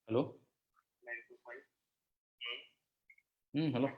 Hello? Hello.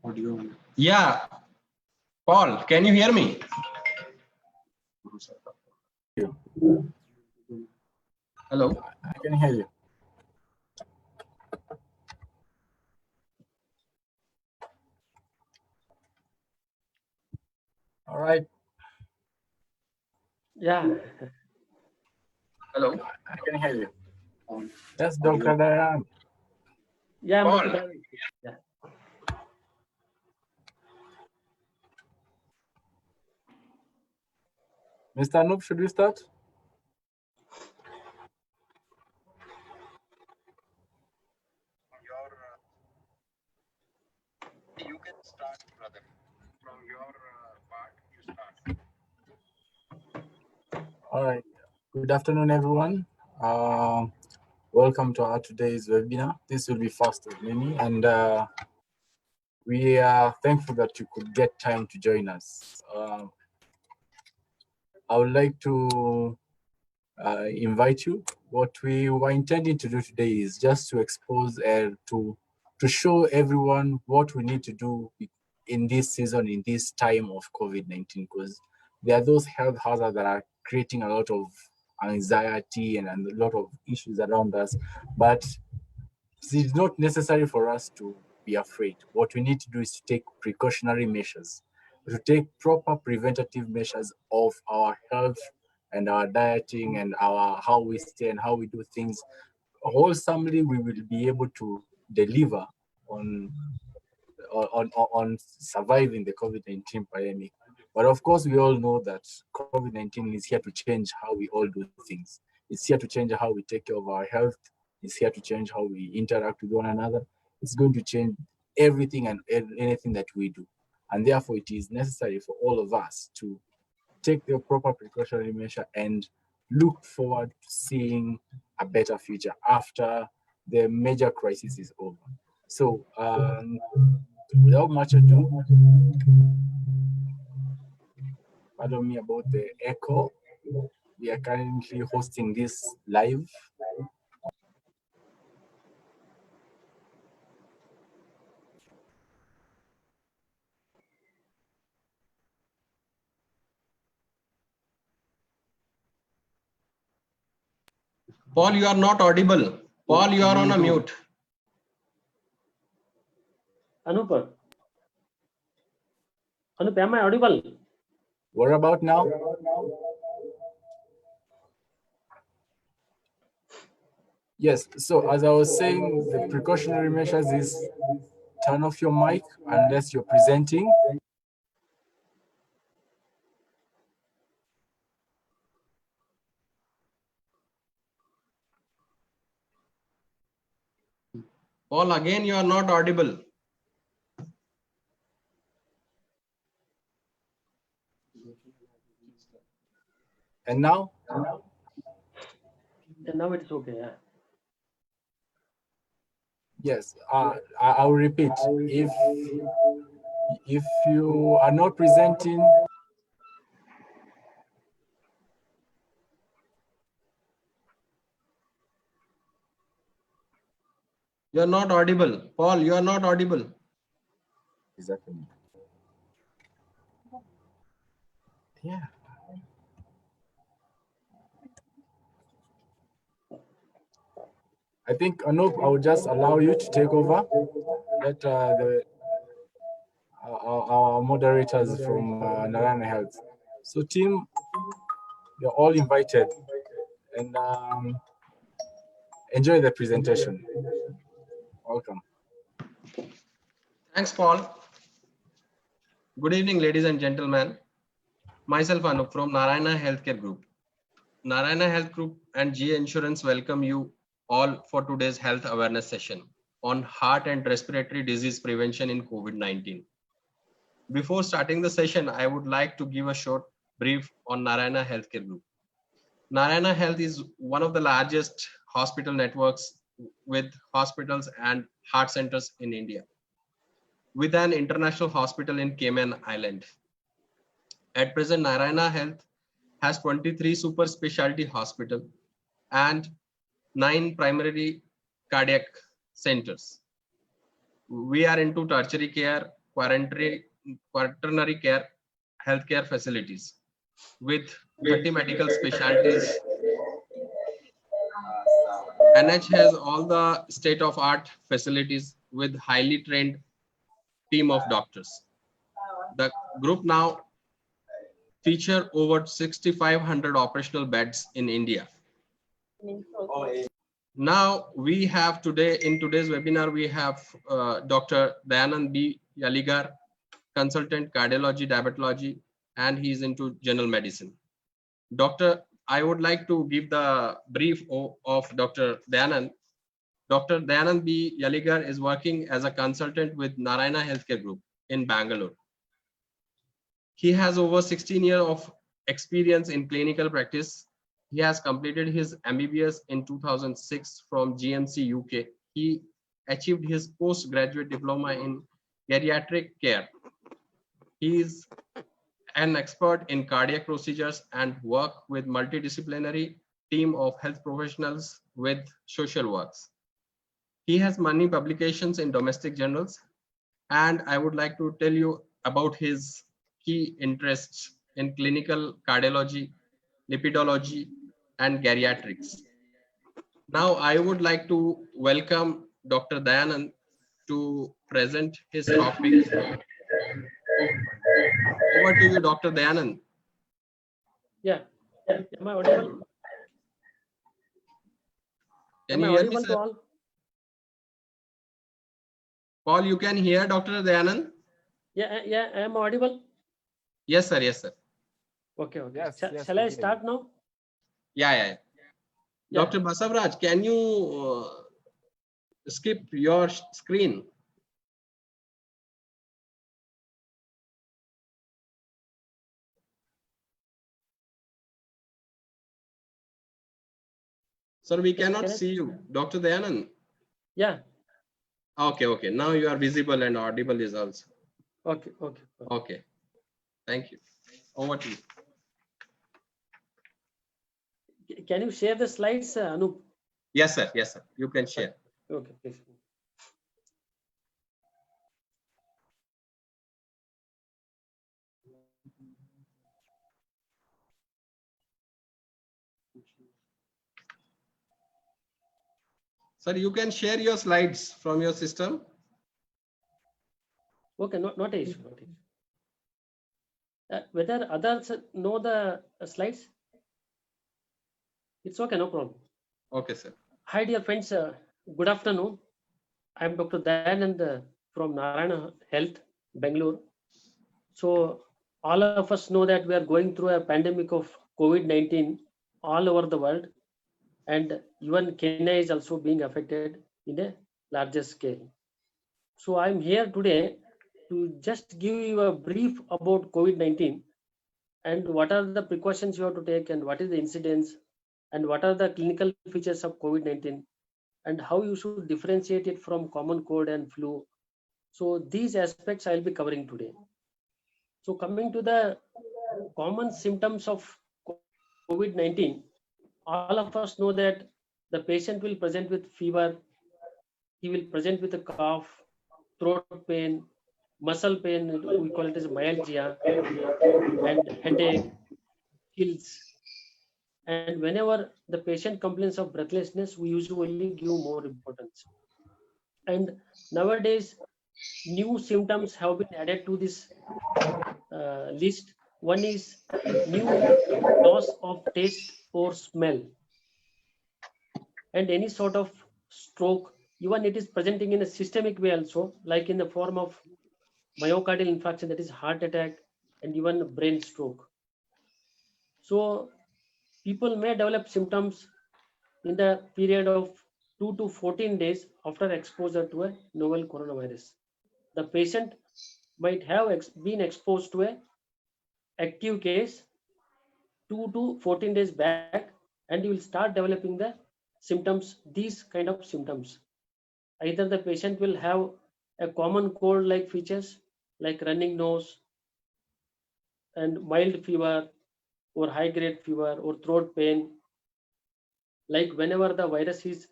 Audio. Yeah, Paul, can you hear me? Hello. I can hear you. All right. Yeah. Hello. I can hear you. Yes, Dr. Dayan. Yeah, I'm Paul. Dr. David. Yeah. Mr. Anoop, should we start? You can start, brother. From your part, you start. All right. Good afternoon, everyone. Welcome to our today's webinar. This will be first of many, and we are thankful that you could get time to join us. I would like to invite you. What we were intending to do today is just to expose to show everyone what we need to do in this season, in this time of COVID-19, because there are those health hazards that are creating a lot of anxiety and a lot of issues around us. But it's not necessary for us to be afraid. What we need to do is to take precautionary measures, to take proper preventative measures of our health and our dieting and our how we stay and how we do things. Wholesomely, we will be able to deliver on surviving the COVID-19 pandemic. But of course, we all know that COVID-19 is here to change how we all do things. It's here to change how we take care of our health. It's here to change how we interact with one another. It's going to change everything and anything that we do. And therefore, it is necessary for all of us to take the proper precautionary measure and look forward to seeing a better future after the major crisis is over. So, without much ado, pardon me about the echo. We are currently hosting this live. Paul, you are not audible. Paul, you are on a mute. Anup, am I audible? What about now? Yes, so as I was saying, the precautionary measures is turn off your mic unless you're presenting. Paul, again, you are not audible. And now? And now it's okay. Yeah. Yes, I will repeat. If you are not presenting, You are not audible. Paul, you are not audible. exactly. Yeah. I think Anup, I will just allow you to take over. Let our moderators from Narayana Health. So team, you're all invited and enjoy the presentation. Welcome. Thanks, Paul. Good evening, ladies and gentlemen. Myself, Anup from Narayana Healthcare Group. Narayana Health Group and G Insurance welcome you all for today's health awareness session on heart and respiratory disease prevention in COVID-19. Before starting the session, I would like to give a short brief on Narayana Healthcare Group. Narayana Health is one of the largest hospital networks with hospitals and heart centers in India, with an international hospital in Cayman Island. At present, Narayana Health has 23 super specialty hospitals and 9 primary cardiac centers. We are into tertiary care, quaternary care, healthcare facilities with 30 medical specialties. NH has all the state-of-art facilities with highly trained team of doctors. The group now feature over 6,500 operational beds in India. Now we have in today's webinar, we have Dr. Dayanand B. Yaligar, consultant cardiology, diabetology, and he's into general medicine. I would like to give the brief of Dr. Dayanand. Dr. Dayanand B. Yaligar is working as a consultant with Narayana Healthcare Group in Bangalore. He has over 16 years of experience in clinical practice. He has completed his MBBS in 2006 from GMC UK. He achieved his postgraduate diploma in geriatric care. He is an expert in cardiac procedures and work with multidisciplinary team of health professionals with social works. He has many publications in domestic journals, and I would like to tell you about his key interests in clinical cardiology, lipidology, and Geriatrics. Now, I would like to welcome Dr. Dayanand to present his topic. Over to you, Dr. Dayanand. Yeah. Am I audible? Can Am I you hear me, audible to sir? all? Paul, you can hear Dr. Dayanand? Yeah, I am audible. Yes, sir. Yes, sir. Okay. Yes, yes, Shall we I hear start now? Yeah. Yeah. Dr. Basavraj, can you skip your screen? Sir, we cannot Can I- see you. Dr. Dayanand. Yeah. Okay. Now you are visible and audible is also. Okay. Okay. Thank you. Over to you. Can you share the slides, Anup? Yes, sir. Yes, sir. You can share. Okay, please. Sir, you can share your slides from your system. Okay, not an issue. Not issue. Whether others know the slides? It's okay, no problem. Okay, sir. Hi, dear friends. Good afternoon. I am Dr. Dayanand from Narayana Health, Bangalore. So all of us know that we are going through a pandemic of COVID-19 all over the world, and even Kenya is also being affected in a larger scale. So I'm here today to just give you a brief about COVID-19 and what are the precautions you have to take and what is the incidence and what are the clinical features of COVID-19 and how you should differentiate it from common cold and flu. So these aspects I'll be covering today. So coming to the common symptoms of COVID-19, all of us know that the patient will present with fever, he will present with a cough, throat pain, muscle pain, we call it as myalgia, and headache, chills. And whenever the patient complains of breathlessness, we usually give more importance. And nowadays, new symptoms have been added to this list. One is new loss of taste or smell, and any sort of stroke, even it is presenting in a systemic way also, like in the form of myocardial infarction, that is heart attack, and even brain stroke. So people may develop symptoms in the period of 2 to 14 days after exposure to a novel coronavirus. The patient might have been exposed to a active case 2 to 14 days back, and you will start developing the symptoms, these kind of symptoms. Either the patient will have a common cold like features like running nose and mild fever or high grade fever or throat pain, like whenever the virus is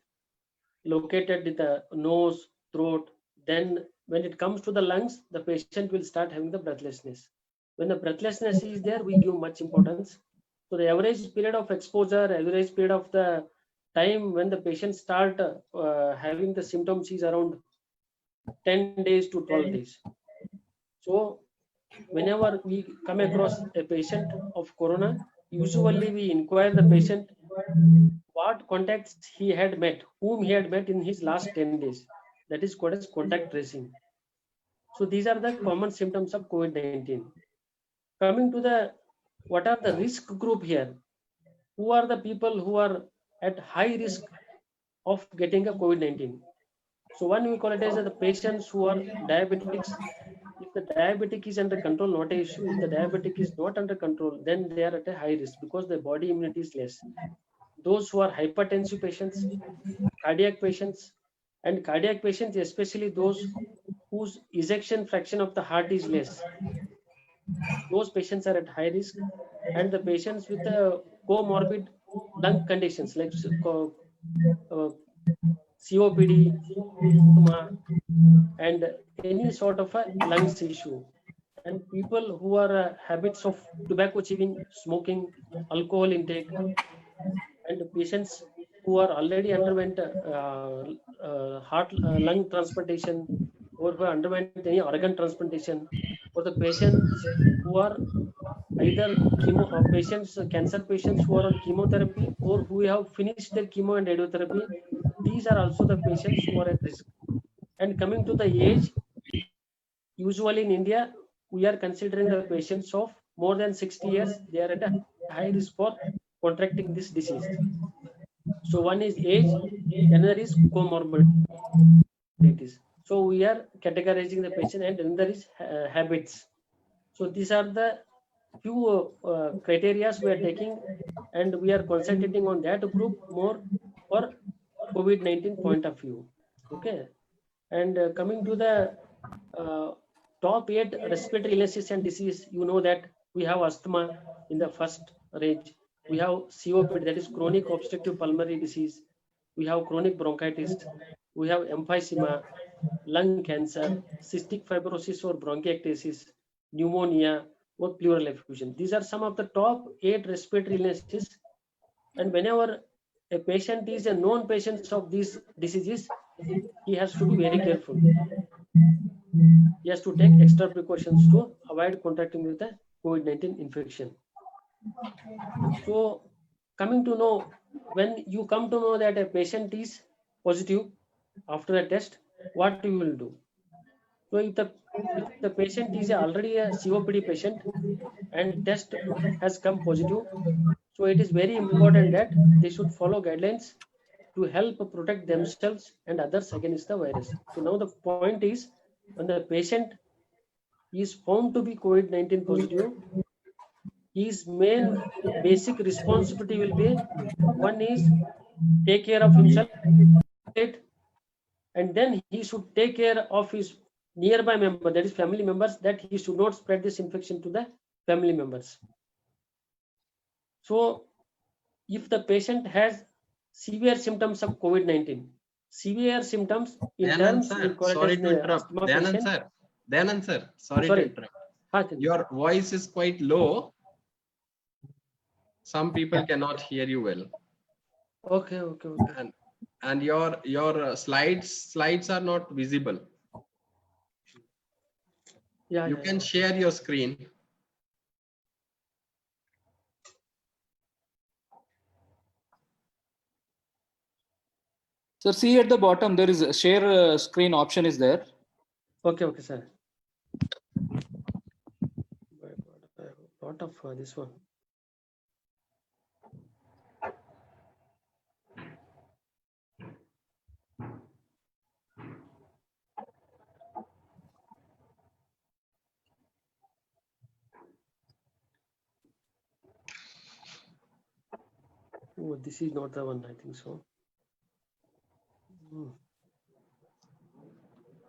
located in the nose, throat, then when it comes to the lungs, the patient will start having the breathlessness. When the breathlessness is there, we give much importance. So the average period of exposure, average period of the time when the patient start having the symptoms is around 10 days to 12 days. So whenever we come across a patient of corona, usually we inquire the patient what contacts he had met, whom he had met in his last 10 days. That is called as contact tracing. So these are the common symptoms of COVID-19. Coming to the, what are the risk group here? Who are the people who are at high risk of getting a COVID-19? So one we call it as the patients who are diabetics. If the diabetic is under control, not an issue. If the diabetic is not under control, then they are at a high risk because the body immunity is less. Those who are hypertensive patients, cardiac patients, and cardiac patients, especially those whose ejection fraction of the heart is less, those patients are at high risk. And the patients with comorbid lung conditions like COPD, asthma, and any sort of a lungs issue, and people who are habits of tobacco chewing, smoking, alcohol intake, and patients who are already underwent heart lung transplantation, or who underwent any organ transplantation, or the patients who are either patients, cancer patients who are on chemotherapy, or who have finished their chemo and radiotherapy. These are also the patients who are at risk. And coming to the age, usually in India, we are considering the patients of more than 60 years. They are at a high risk for contracting this disease. So one is age, another is comorbidities. So we are categorizing the patient, and another is habits. So these are the few criteria we are taking, and we are concentrating on that group more for COVID-19 point of view. Okay. And coming to the top 8 respiratory illnesses and disease, you know that we have asthma in the first range. We have COPD, that is chronic obstructive pulmonary disease. We have chronic bronchitis. We have emphysema, lung cancer, cystic fibrosis or bronchiectasis, pneumonia, or pleural effusion. These are some of the top 8 respiratory illnesses. And whenever a patient is a known patient of these diseases, he has to be very careful. He has to take extra precautions to avoid contracting with the COVID-19 infection. So coming to know, when you come to know that a patient is positive after a test, what you will do? So if the patient is already a COPD patient and test has come positive, so it is very important that they should follow guidelines to help protect themselves and others against the virus. So now the point is, when the patient is found to be COVID-19 positive, his main basic responsibility will be, one is take care of himself, and then he should take care of his nearby member, that is family members, that he should not spread this infection to the family members. So if the patient has severe symptoms of COVID-19, severe symptoms in terms, we call sorry it to as interrupt. asthma Dayanand patient. sir, Dayanand sir, sorry Sorry. to interrupt. Your voice is quite low. Some people cannot hear you well. Okay. And your slides are not visible. You can share your screen. Sir, see at the bottom, there is a share screen option is there. Okay, sir. Lot of this one. Oh, this is not the one, I think so.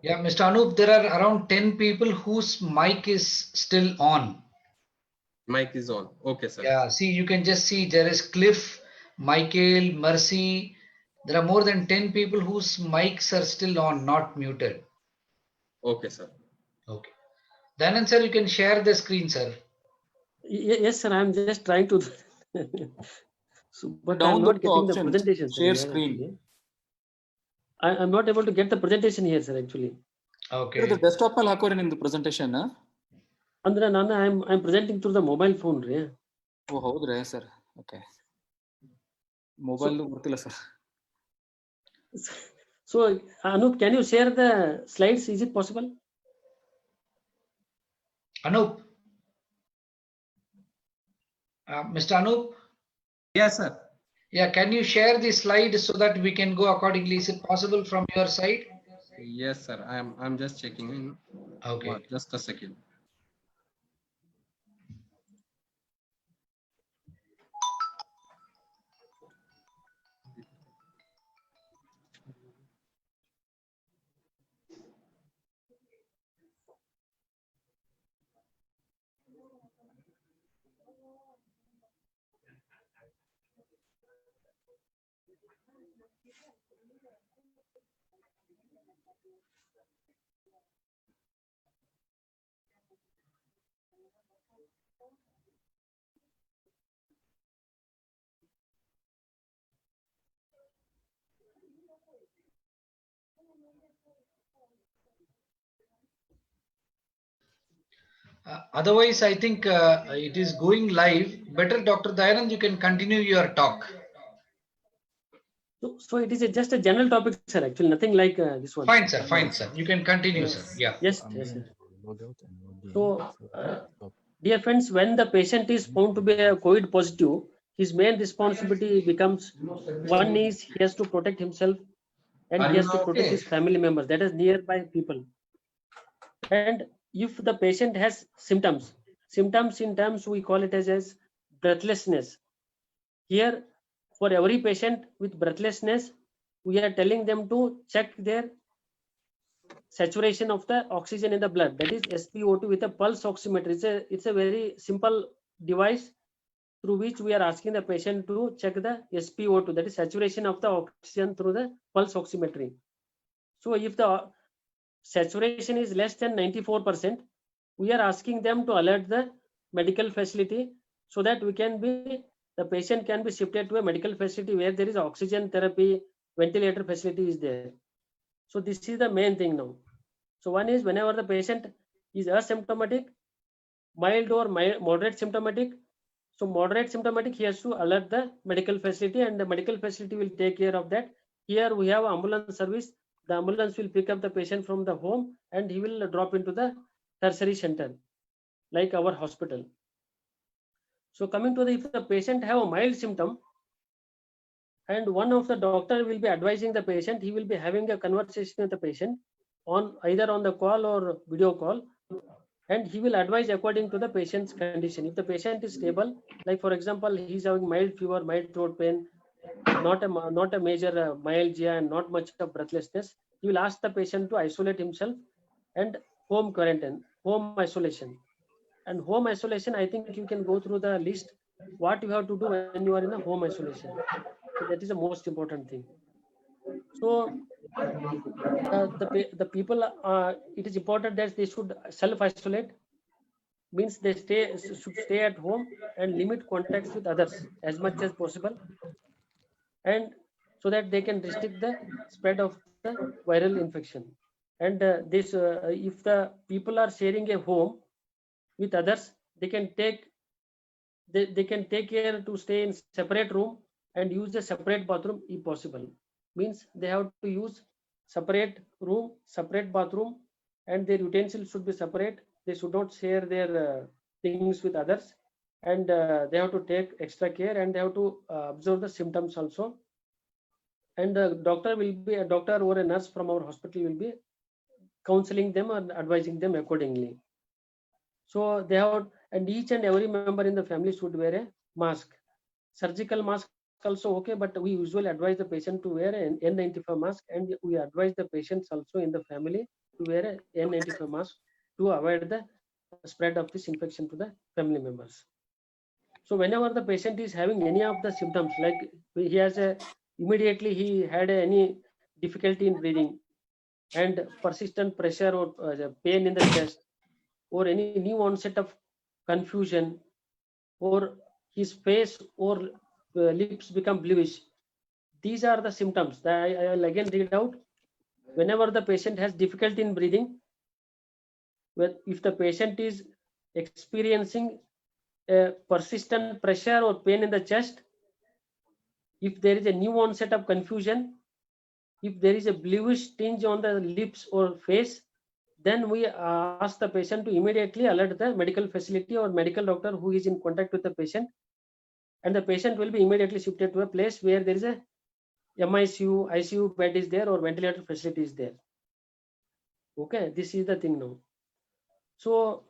Yeah, Mr. Anup, there are around 10 people whose mic is still on. Mic is on. Okay, sir. Yeah, see, you can just see there is Cliff, Michael, Mercy. There are more than 10 people whose mics are still on, not muted. Okay, sir. Okay. Then, sir, you can share the screen, sir. Yes, sir. I'm just trying to. So, but I'm Download not the getting the option, presentation. share Sir, screen. I'm not able to get the presentation here, sir. Actually. Okay. The desktop ಅಲ್ಲಿ ಹಾಕೋರಿ ನಿಮ್ದು presentation. ಅಂದ್ರೆ ನಾನು I'm presenting through the mobile phone ರೀ. ಓ ಹೌದ್ರಾ sir. Okay. Mobile ಗೊತ್ತಿಲ್ಲ sir. So Anup, can you share the slides? Is it possible? Anup. Mr. Anup. Yes, sir. Yeah, can you share the slide so that we can go accordingly? Is it possible from your side? Yes, sir. I'm just checking in. Okay. Just a second. Otherwise, I think it is going live. Better, Dr. Dayanand, you can continue your talk. So it is just a general topic, sir. Actually, nothing like this one. Fine, sir. Fine, sir. You can continue, sir. Yeah. Yes, yes, sir. So, dear friends, when the patient is found to be a COVID positive, his main responsibility becomes one is he has to protect himself and he has to protect his family members, that is nearby people. And if the patient has symptoms in terms we call it as breathlessness. Here, for every patient with breathlessness, we are telling them to check their saturation of the oxygen in the blood, that is SpO2 with a pulse oximeter. It's a very simple device through which we are asking the patient to check the SpO2, that is saturation of the oxygen through the pulse oximetry. So if the saturation is less than 94%, we are asking them to alert the medical facility so that the patient can be shifted to a medical facility where there is oxygen therapy, ventilator facility is there. So this is the main thing now. So one is whenever the patient is asymptomatic, mild or moderate symptomatic. So moderate symptomatic, he has to alert the medical facility and the medical facility will take care of that. Here we have ambulance service. The ambulance will pick up the patient from the home and he will drop into the tertiary center, like our hospital. So coming to if the patient have a mild symptom, and one of the doctor will be advising the patient, he will be having a conversation with the patient on either on the call or video call, and he will advise according to the patient's condition. If the patient is stable, like for example, he is having mild fever, mild throat pain, not a major myalgia and not much of breathlessness, he will ask the patient to isolate himself and home quarantine, home isolation. And home isolation, I think you can go through the list what you have to do when you are in a home isolation. So that is the most important thing. So the people, it is important that they should self-isolate, means they should stay at home and limit contacts with others as much as possible, and so that they can restrict the spread of the viral infection. And if the people are sharing a home with others, they can take care to stay in separate room and use the separate bathroom if possible. Means they have to use separate room, separate bathroom, and their utensils should be separate. They should not share their things with others, and they have to take extra care, and they have to observe the symptoms also. And the doctor will be a doctor or a nurse from our hospital will be counseling them and advising them accordingly. So they have, and each and every member in the family should wear a mask. Surgical mask also okay, but we usually advise the patient to wear an N95 mask, and we advise the patients also in the family to wear an N95 mask to avoid the spread of this infection to the family members. So whenever the patient is having any of the symptoms, like he has immediately he had any difficulty in breathing and persistent pressure or pain in the chest, or any new onset of confusion, or his face or lips become bluish, these are the symptoms that I'll again read out. Whenever the patient has difficulty in breathing, if the patient is experiencing a persistent pressure or pain in the chest, if there is a new onset of confusion, if there is a bluish tinge on the lips or face, then we ask the patient to immediately alert the medical facility or medical doctor who is in contact with the patient, and the patient will be immediately shifted to a place where there is a MICU, ICU bed is there, or ventilator facility is there. Okay, this is the thing now. So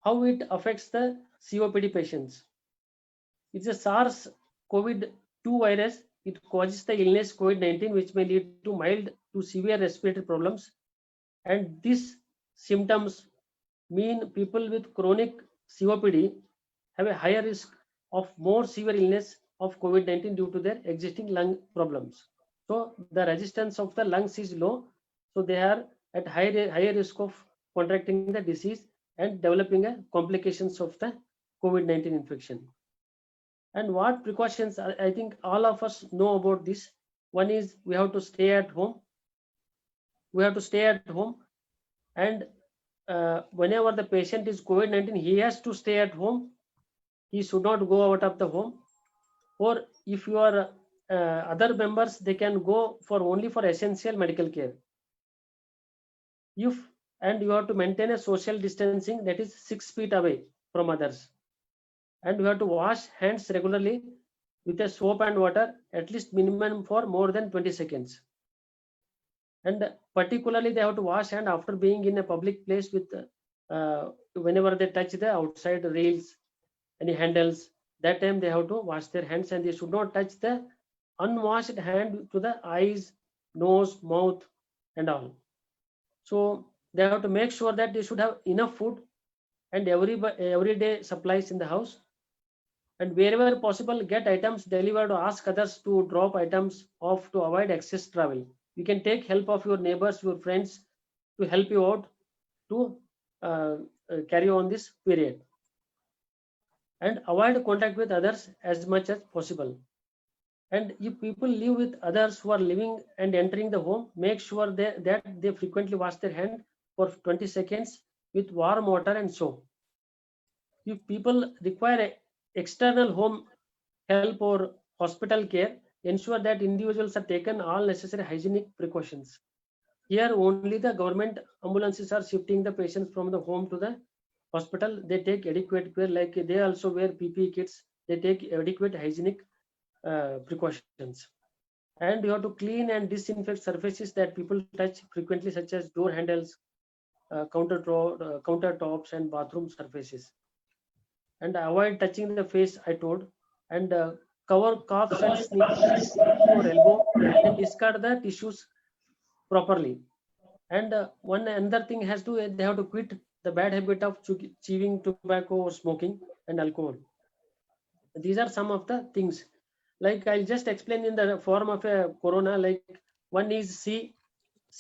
how it affects the COPD patients? It's a SARS-CoV-2 virus. It causes the illness COVID-19, which may lead to mild to severe respiratory problems. And these symptoms mean people with chronic COPD have a higher risk of more severe illness of COVID-19 due to their existing lung problems. So the resistance of the lungs is low, so they are at higher risk of contracting the disease and developing complications of the COVID-19 infection. And what precautions, I think all of us know about this. One is we have to stay at home. We have to stay at home, and whenever the patient is COVID-19, he has to stay at home. He should not go out of the home. Or if you are other members, they can go for only for essential medical care. And you have to maintain a social distancing, that is 6 feet away from others. And you have to wash hands regularly with a soap and water, at least minimum for more than 20 seconds. And particularly they have to wash hand after being in a public place with whenever they touch the outside rails, any handles, that time they have to wash their hands, and they should not touch the unwashed hand to the eyes, nose, mouth and all. So they have to make sure that they should have enough food and everyday supplies in the house. And wherever possible, get items delivered or ask others to drop items off to avoid excess travel. You can take help of your neighbors, your friends to help you out to carry on this period. And avoid contact with others as much as possible. And if people live with others who are living and entering the home, make sure that they frequently wash their hand for 20 seconds with warm water and soap. If people require external home help or hospital care, ensure that individuals are taken all necessary hygienic precautions. Here only the government ambulances are shifting the patients from the home to the hospital. They take adequate care, like they also wear PPE kits. They take adequate hygienic precautions. And you have to clean and disinfect surfaces that people touch frequently, such as door handles, countertops and bathroom surfaces. And avoid touching the face, I told. And cover coughs and sneezes or elbow, and discard the tissues properly. And one another thing they have to quit the bad habit of chewing tobacco or smoking and alcohol. These are some of the things. Like I'll just explain in the form of a corona. Like one is C.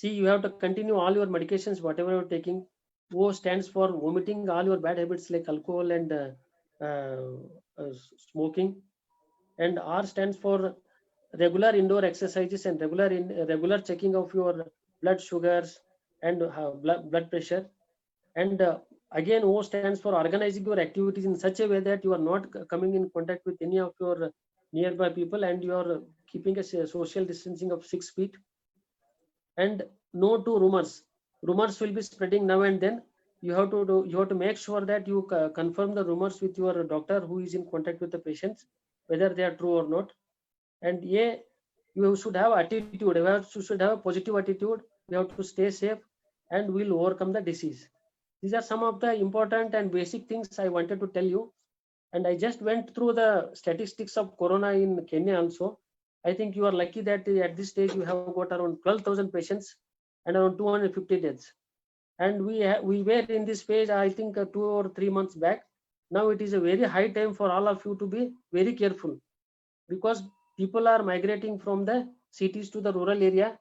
You have to continue all your medications, whatever you're taking. O stands for vomiting all your bad habits like alcohol and smoking. And R stands for regular indoor exercises and regular checking of your blood sugars and blood pressure. And again, O stands for organizing your activities in such a way that you are not coming in contact with any of your nearby people, and you are keeping a social distancing of 6 feet. And no to rumors. Rumors will be spreading now and then. You have to make sure that you confirm the rumors with your doctor who is in contact with the patients, whether they are true or not. And you should have attitude. You should have a positive attitude. You have to stay safe, and we'll overcome the disease. These are some of the important and basic things I wanted to tell you. And I just went through the statistics of corona in Kenya also. I think you are lucky that at this stage you have got around 12,000 patients and around 250 deaths. And we were in this phase, I think 2 or 3 months back. Now it is a very high time for all of you to be very careful, because people are migrating from the cities to the rural area,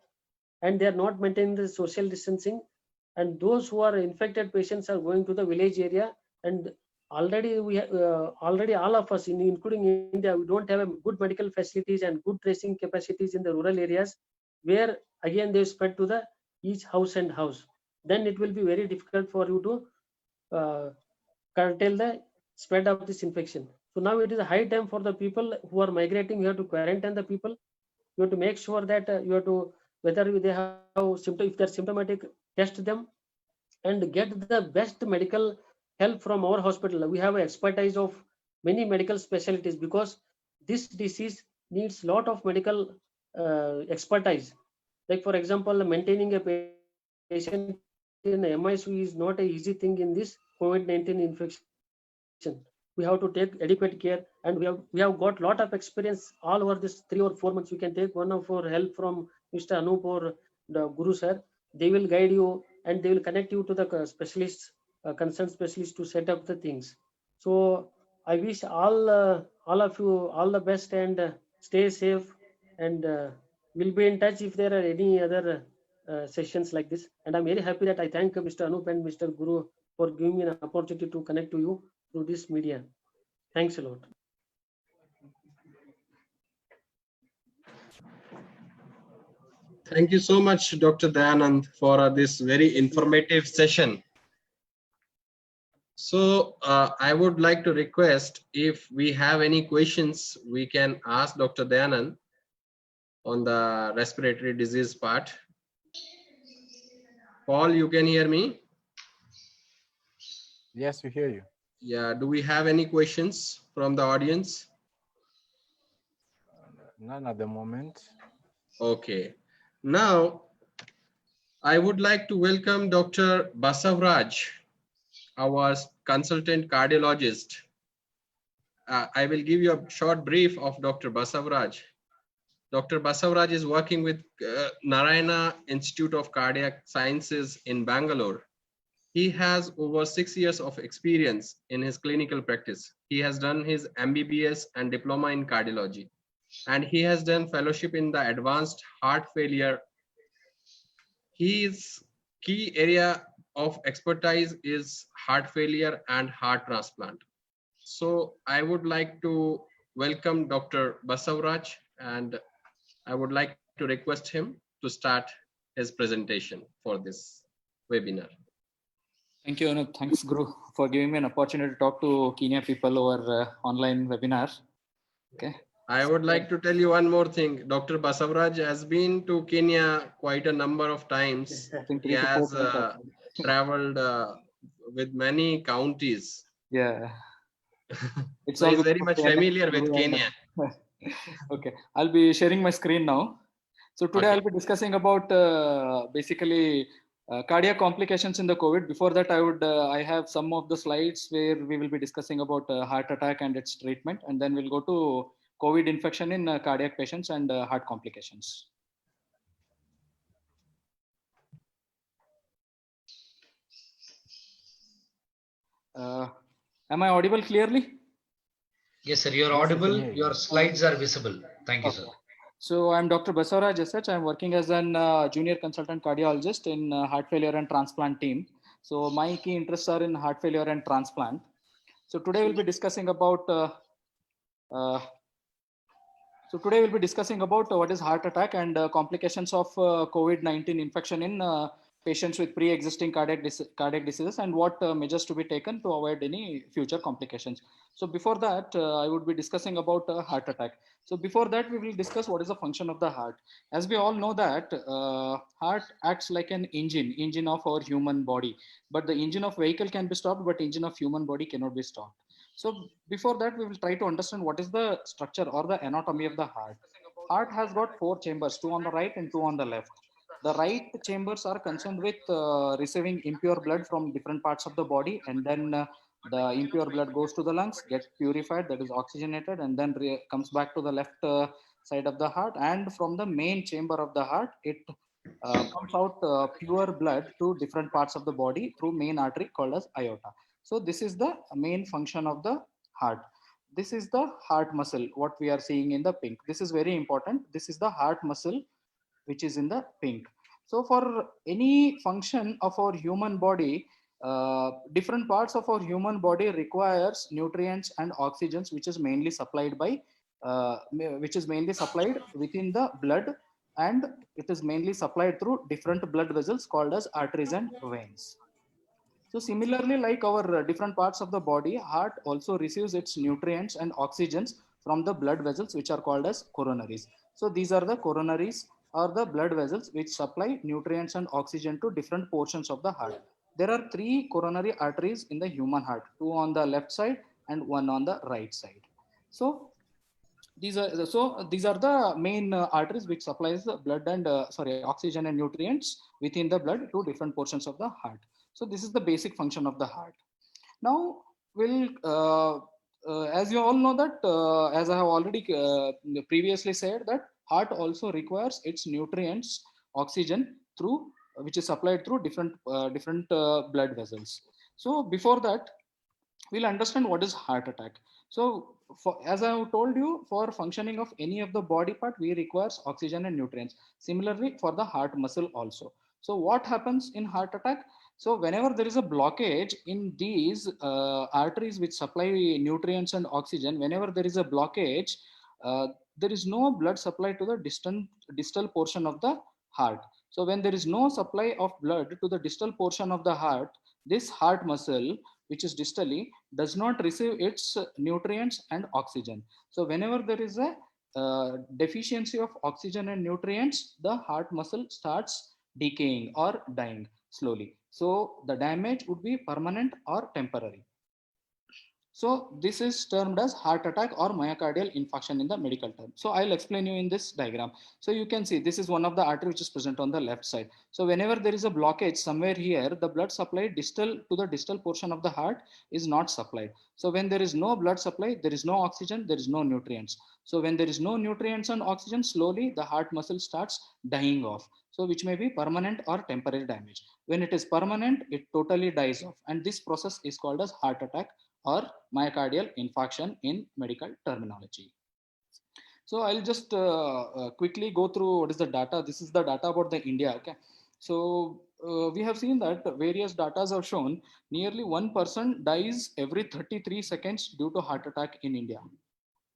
and they are not maintaining the social distancing. And those who are infected patients are going to the village area. And already all of us, including India, we don't have a good medical facilities and good tracing capacities in the rural areas, where again they spread to the each house and house. Then it will be very difficult for you to curtail the spread of this infection. So now it is a high time for the people who are migrating. You have to quarantine the people. You have to make sure that you have to, whether they have symptoms, if they're symptomatic, test them and get the best medical help from our hospital. We have expertise of many medical specialties, because this disease needs a lot of medical expertise. Like for example, maintaining a patient in MICU is not an easy thing in this COVID-19 infection. We have to take adequate care, and we have got lot of experience all over this 3 or 4 months. We can take one of our help from Mr. Anup or the Guru sir. They will guide you, and they will connect you to the specialists, concerned specialists, to set up the things. So I wish all of you all the best, and stay safe, and we'll be in touch if there are any other sessions like this. And I'm very happy that I thank Mr. Anup and Mr. Guru for giving me an opportunity to connect to you through this media. Thanks a lot. Thank you so much, Dr. Dayanand, for this very informative session. So I would like to request, if we have any questions, we can ask Dr. Dayanand on the respiratory disease part. Paul, you can hear me? Yes, we hear you. Yeah, do we have any questions from the audience? None at the moment. Okay. Now, I would like to welcome Dr. Basavraj, our consultant cardiologist. I will give you a short brief of Dr. Basavraj. Dr. Basavraj is working with Narayana Institute of Cardiac Sciences in Bangalore. He has over 6 years of experience in his clinical practice. He has done his MBBS and diploma in cardiology, and he has done fellowship in the advanced heart failure. His key area of expertise is heart failure and heart transplant. So I would like to welcome Dr. Basavraj, and I would like to request him to start his presentation for this webinar. Thank you, Anup. Thanks, Guru, for giving me an opportunity to talk to Kenya people over online webinar. Okay. I would like to tell you one more thing. Dr. Basavraj has been to Kenya quite a number of times. I think He 3 to 4 has times. traveled with many counties. Yeah. It's So all he's very because much of familiar Guru with and- Kenya. Okay, I'll be sharing my screen now. So today Okay. I'll be discussing about basically cardiac complications in the COVID. Before that, I have some of the slides where we will be discussing about heart attack and its treatment, and then we'll go to COVID infection in cardiac patients and heart complications. Am I audible clearly? Yes, sir. You're Yes, we can audible. hear you. Your slides are visible. Thank you, sir. So I'm Dr. Basavraj as such. I'm working as an junior consultant cardiologist in heart failure and transplant team. So my key interests are in heart failure and transplant. So today we'll be discussing about what is heart attack and complications of COVID-19 infection in patients with pre-existing cardiac diseases, and what measures to be taken to avoid any future complications. So before that, I would be discussing about heart attack. So before that, we will discuss what is the function of the heart. As we all know that heart acts like an engine of our human body, but the engine of vehicle can be stopped, but engine of human body cannot be stopped. So before that, we will try to understand what is the structure or the anatomy of the heart. Heart has got 4 chambers, 2 on the right and 2 on the left. The right chambers are concerned with receiving impure blood from different parts of the body, and then the impure blood goes to the lungs, gets purified, that is oxygenated, and then comes back to the left side of the heart. And from the main chamber of the heart, it pumps out pure blood to different parts of the body through main artery called as aorta. So this is the main function of the heart. This is the heart muscle, what we are seeing in the pink. This is very important. This is the heart muscle, which is in the pink. So for any function of our human body, different parts of our human body requires nutrients and oxygens, which is mainly supplied within the blood, and it is mainly supplied through different blood vessels called as arteries and veins. So similarly, like our different parts of the body, heart also receives its nutrients and oxygens from the blood vessels, which are called as coronaries. So these are the coronaries, or the blood vessels, which supply nutrients and oxygen to different portions of the heart. There are 3 coronary arteries in the human heart, 2 on the left side and 1 on the right side. So these are the main arteries which supplies the blood and oxygen and nutrients within the blood to different portions of the heart. So this is the basic function of the heart. Now we'll as you all know that as I have already previously said, that heart also requires its nutrients, oxygen, through which is supplied through different blood vessels. So before that, we'll understand what is heart attack. So as I have told you, for functioning of any of the body part, we requires oxygen and nutrients. Similarly for the heart muscle also. So what happens in heart attack? So whenever there is a blockage in these arteries which supply nutrients and oxygen, whenever there is a blockage, there is no blood supply to the distal portion of the heart. So when there is no supply of blood to the distal portion of the heart, this heart muscle which is distally, does not receive its nutrients and oxygen. So whenever there is a deficiency of oxygen and nutrients, the heart muscle starts decaying or dying slowly. So the damage would be permanent or temporary. So this is termed as heart attack or myocardial infarction in the medical term. So I'll explain you in this diagram. So you can see this is one of the artery which is present on the left side. So whenever there is a blockage somewhere here, the blood supply distal to the distal portion of the heart is not supplied. So when there is no blood supply, there is no oxygen, there is no nutrients. So when there is no nutrients and oxygen, slowly the heart muscle starts dying off. So which may be permanent or temporary damage. When it is permanent, it totally dies off. And this process is called as heart attack or myocardial infarction in medical terminology. So I'll just quickly go through what is the data. This is the data about the India. Okay. So we have seen that various data have shown nearly 1 person dies every 33 seconds due to heart attack in India.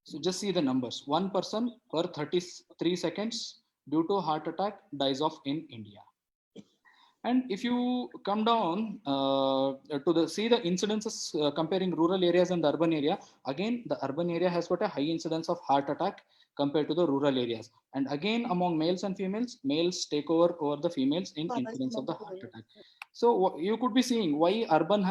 So just see the numbers. 1 person per 33 seconds due to heart attack dies off in India. And if you come down to see the incidences comparing rural areas and the urban area, again, the urban area has got a high incidence of heart attack compared to the rural areas. And again, among males and females, males take over the females in incidence of the heart attack. So you could be seeing why urban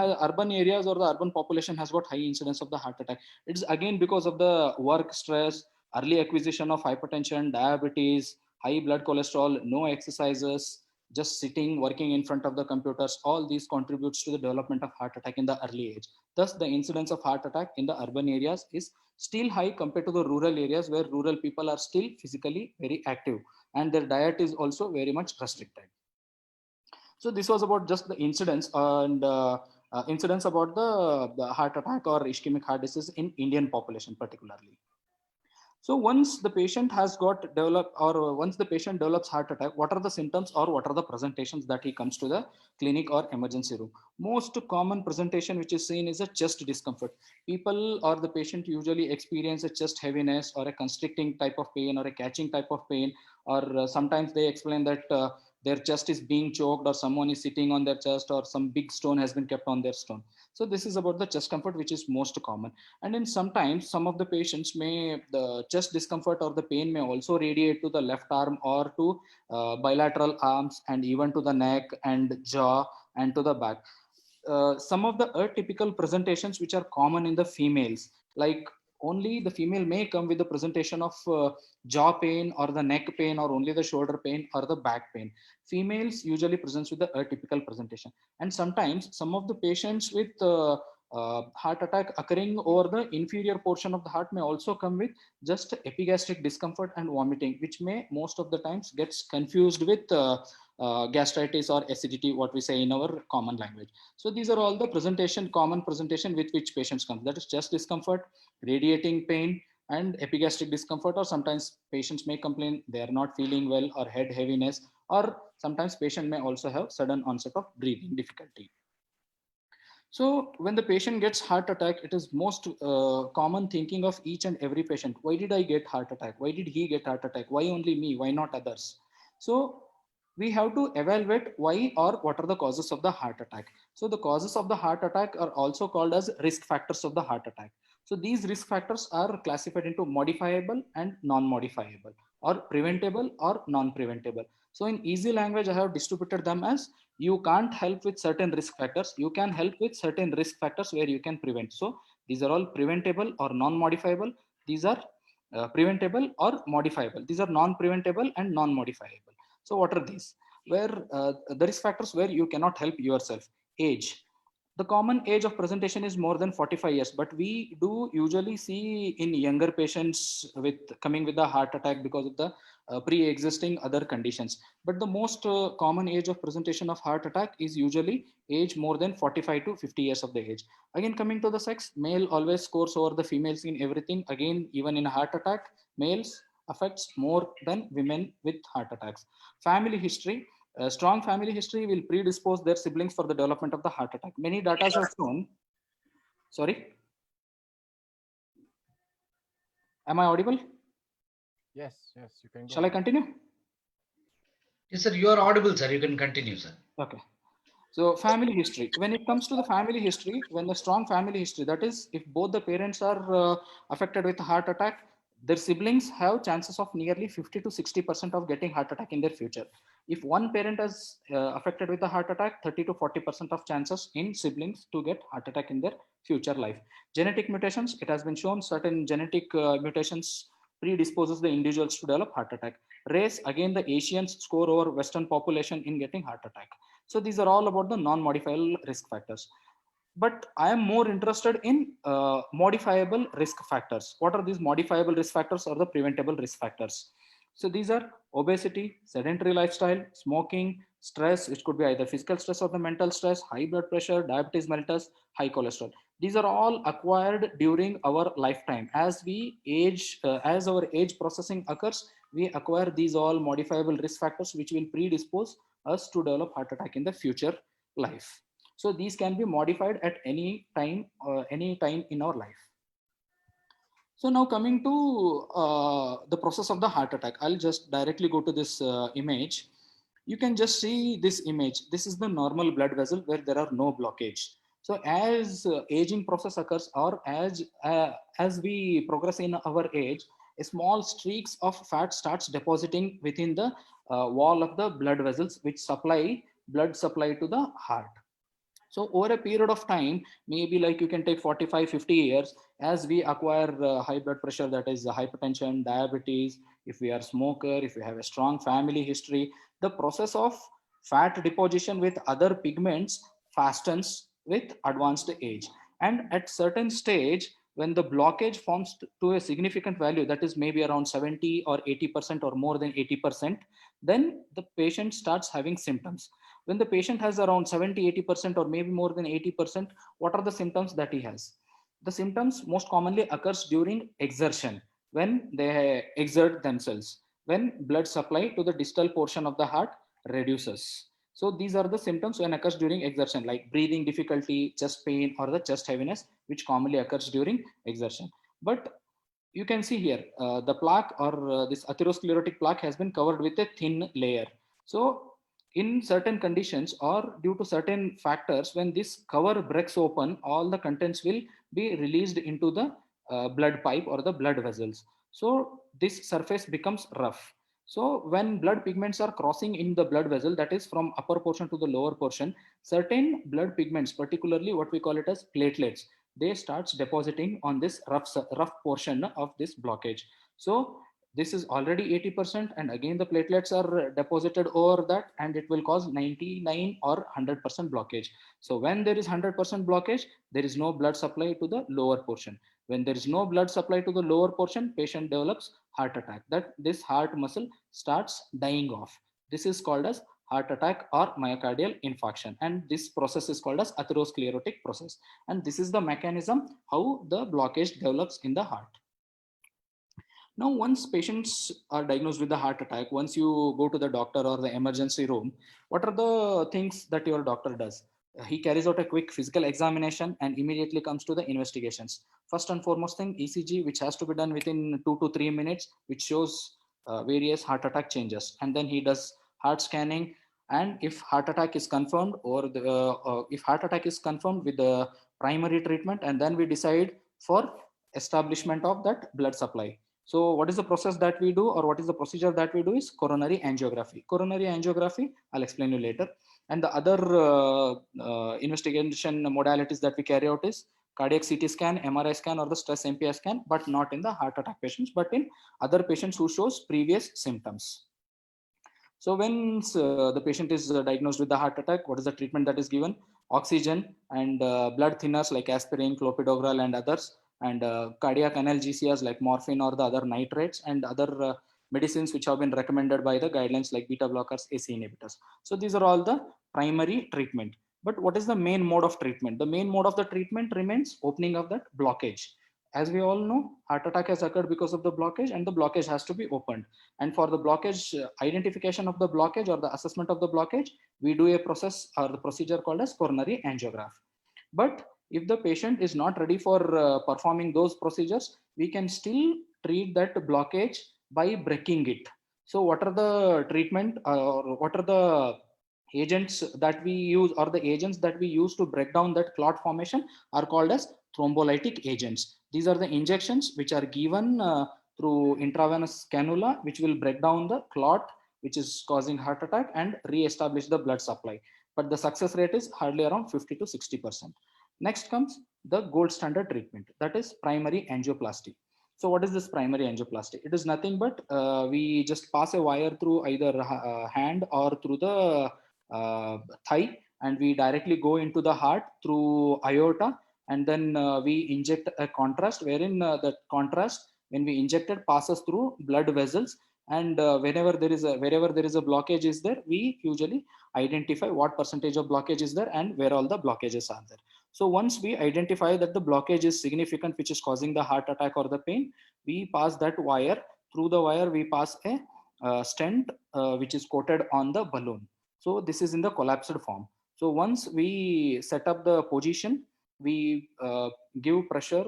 areas or the urban population has got high incidence of the heart attack. It's again because of the work stress, early acquisition of hypertension, diabetes, high blood cholesterol, no exercises, just sitting, working in front of the computers. All these contributes to the development of heart attack in the early age. Thus, the incidence of heart attack in the urban areas is still high compared to the rural areas where rural people are still physically very active and their diet is also very much restricted. So this was about just the incidence and incidence about the heart attack or ischemic heart disease in Indian population particularly. So once the patient has got developed or once the patient develops heart attack, what are the symptoms or what are the presentations that he comes to the clinic or emergency room? Most common presentation which is seen is a chest discomfort. People or the patient usually experience a chest heaviness or a constricting type of pain or a catching type of pain, or sometimes they explain that their chest is being choked or someone is sitting on their chest or some big stone has been kept on their stone. So this is about the chest comfort, which is most common. And then sometimes some of the patients the chest discomfort or the pain may also radiate to the left arm or to bilateral arms and even to the neck and jaw and to the back. Some of the atypical presentations which are common in the females, like only the female may come with the presentation of jaw pain or the neck pain or only the shoulder pain or the back pain. Females usually presents with the atypical presentation. And sometimes some of the patients with heart attack occurring over the inferior portion of the heart may also come with just epigastric discomfort and vomiting, which may most of the times gets confused with gastritis or acidity, what we say in our common language. So these are all the common presentation with which patients come. That is chest discomfort, radiating pain, and epigastric discomfort, or sometimes patients may complain they are not feeling well or head heaviness, or sometimes patient may also have sudden onset of breathing difficulty. So when the patient gets heart attack, it is most common thinking of each and every patient. Why did I get heart attack? Why did he get heart attack? Why only me? Why not others? So we have to evaluate why or what are the causes of the heart attack. So the causes of the heart attack are also called as risk factors of the heart attack. So these risk factors are classified into modifiable and non-modifiable, or preventable or non-preventable. So in easy language, I have distributed them as you can't help with certain risk factors. You can help with certain risk factors where you can prevent. So these are all preventable or non-modifiable. These are preventable or modifiable. These are non-preventable and non-modifiable. So what are these? Where the risk factors where you cannot help yourself. Age. The common age of presentation is more than 45 years, but we do usually see in younger patients coming with a heart attack because of the pre-existing other conditions. But the most common age of presentation of heart attack is usually age more than 45 to 50 years of the age. Again, coming to the sex, male always scores over the females in everything. Again, even in a heart attack, males affects more than women with heart attacks. Family history. Strong family history will predispose their siblings for the development of the heart attack. Many data have shown. Sorry. Am I audible? Yes, you can go. Shall I continue? Yes, sir. You are audible, sir. You can continue, sir. Okay. So family history, when it comes to the family history, when a strong family history, that is if both the parents are affected with heart attack, their siblings have chances of nearly 50 to 60% of getting heart attack in their future. If one parent is affected with a heart attack, 30 to 40% of chances in siblings to get heart attack in their future life. Genetic mutations, it has been shown certain genetic mutations predisposes the individuals to develop heart attack. Race, again the Asians score over Western population in getting heart attack. So these are all about the non-modifiable risk factors. But I am more interested in modifiable risk factors. What are these modifiable risk factors or the preventable risk factors? So these are obesity, sedentary lifestyle, smoking, stress, which could be either physical stress or the mental stress, high blood pressure, diabetes mellitus, high cholesterol. These are all acquired during our lifetime. As we age, as our age processing occurs, we acquire these all modifiable risk factors which will predispose us to develop heart attack in the future life. So these can be modified at any time in our life. So now coming to the process of the heart attack, I'll just directly go to this image. You can just see this image. This is the normal blood vessel where there are no blockage. So as aging process occurs, or as we progress in our age, a small streaks of fat starts depositing within the wall of the blood vessels, which supply blood supply to the heart. So over a period of time, maybe like you can take 45, 50 years, as we acquire high blood pressure, that is hypertension, diabetes, if we are smoker, if we have a strong family history, the process of fat deposition with other pigments fastens with advanced age. And at certain stage, when the blockage forms to a significant value, that is maybe around 70 or 80% or more than 80%, then the patient starts having symptoms. When the patient has around 70-80% or maybe more than 80%, what are the symptoms that he has? The symptoms most commonly occurs during exertion, when they exert themselves, when blood supply to the distal portion of the heart reduces. So these are the symptoms when occurs during exertion, like breathing difficulty, chest pain, or the chest heaviness, which commonly occurs during exertion. But you can see here, the plaque or this atherosclerotic plaque has been covered with a thin layer. So in certain conditions or due to certain factors, when this cover breaks open, all the contents will be released into the blood pipe or the blood vessels. So this surface becomes rough. So when blood pigments are crossing in the blood vessel, that is from upper portion to the lower portion, certain blood pigments, particularly what we call it as platelets, they starts depositing on this rough portion of this blockage. So this is already 80%, and again the platelets are deposited over that, and it will cause 99 or 100% blockage. So when there is 100% blockage, there is no blood supply to the lower portion. When there is no blood supply to the lower portion, patient develops heart attack, that this heart muscle starts dying off. This is called as heart attack or myocardial infarction, and this process is called as atherosclerotic process. And this is the mechanism how the blockage develops in the heart. Now, once patients are diagnosed with the heart attack, once you go to the doctor or the emergency room, what are the things that your doctor does? He carries out a quick physical examination and immediately comes to the investigations. First and foremost thing, ECG, which has to be done within 2 to 3 minutes, which shows various heart attack changes. And then he does heart scanning. And if heart attack is confirmed, or if heart attack is confirmed with the primary treatment, and then we decide for establishment of that blood supply. So what is the process that we do, or what is the procedure that we do, is coronary angiography. Coronary angiography, I'll explain you later. And the other investigation modalities that we carry out is cardiac CT scan, MRI scan, or the stress MPI scan, but not in the heart attack patients, but in other patients who shows previous symptoms. So when the patient is diagnosed with the heart attack, what is the treatment that is given? Oxygen and blood thinners like aspirin, clopidogrel, and others, and cardiac analgesias like morphine or the other nitrates, and other medicines which have been recommended by the guidelines like beta blockers, ACE inhibitors. So these are all the primary treatment. But what is the main mode of treatment? The main mode of the treatment remains opening of that blockage. As we all know, heart attack has occurred because of the blockage, and the blockage has to be opened. And for the blockage, identification of the blockage or the assessment of the blockage, we do a process or the procedure called as coronary angiograph. But if the patient is not ready for performing those procedures, we can still treat that blockage by breaking it. So what are the treatment or what are the agents that we use, or the agents that we use to break down that clot formation, are called as thrombolytic agents. These are the injections which are given through intravenous cannula, which will break down the clot which is causing heart attack and re-establish the blood supply. But the success rate is hardly around 50 to 60%. Next comes the gold standard treatment, that is primary angioplasty. So what is this primary angioplasty? It is nothing but we just pass a wire through either hand or through the thigh, and we directly go into the heart through aorta, and then we inject a contrast, wherein the contrast, when we inject it, passes through blood vessels, and wherever there is a blockage is there, we usually identify what percentage of blockage is there and where all the blockages are there. So once we identify that the blockage is significant, which is causing the heart attack or the pain, we pass that wire. Through the wire, we pass a stent which is coated on the balloon. So this is in the collapsed form. So once we set up the position, we give pressure,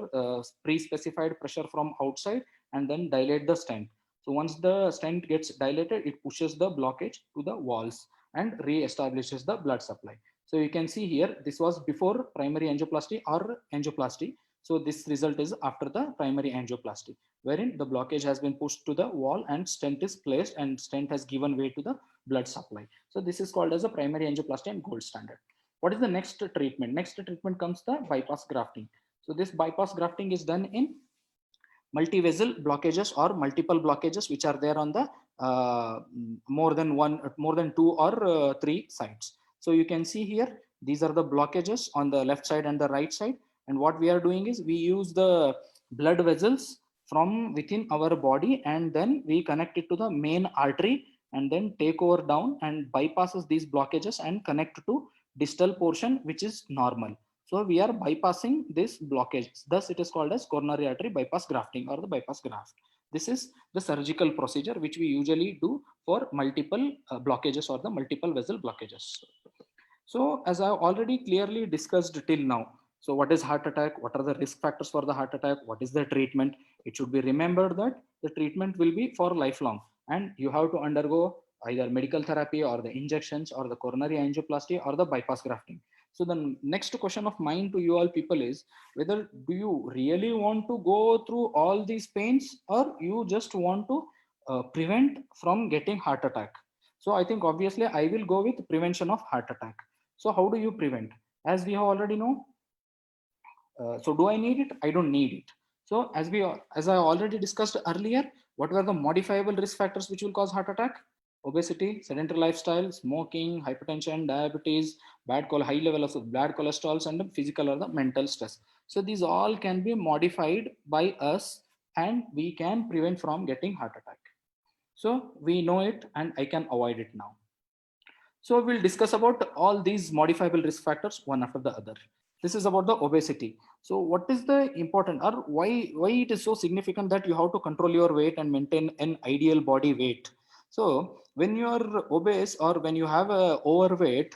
pre-specified pressure from outside, and then dilate the stent. So once the stent gets dilated, it pushes the blockage to the walls and re-establishes the blood supply. So you can see here, this was before primary angioplasty or angioplasty. So this result is after the primary angioplasty, wherein the blockage has been pushed to the wall and stent is placed, and stent has given way to the blood supply. So this is called as a primary angioplasty and gold standard. What is the next treatment? Next treatment comes the bypass grafting. So this bypass grafting is done in multi-vessel blockages or multiple blockages which are there on the more than two or three sides. So you can see here, these are the blockages on the left side and the right side. And what we are doing is we use the blood vessels from within our body, and then we connect it to the main artery, and then take over down and bypasses these blockages and connect to distal portion which is normal. So we are bypassing this blockage. Thus it is called as coronary artery bypass grafting or the bypass graft. This is the surgical procedure which we usually do for multiple blockages or the multiple vessel blockages. So as I already clearly discussed till now, so what is heart attack? What are the risk factors for the heart attack? What is the treatment? It should be remembered that the treatment will be for lifelong, and you have to undergo either medical therapy or the injections or the coronary angioplasty or the bypass grafting. So the next question of mine to you all people is whether do you really want to go through all these pains, or you just want to prevent from getting heart attack. So I think obviously I will go with prevention of heart attack. So how do you prevent? As we have already know, so do I need it? I don't need it. So as I already discussed earlier, what were the modifiable risk factors which will cause heart attack? Obesity, sedentary lifestyle, smoking, hypertension, diabetes, high levels of bad cholesterol, and physical or the mental stress. So these all can be modified by us, and we can prevent from getting heart attack. So we know it, and I can avoid it now. So we'll discuss about all these modifiable risk factors one after the other. This is about the obesity. So what is the important, or why it is so significant that you have to control your weight and maintain an ideal body weight? So when you are obese or when you have a overweight,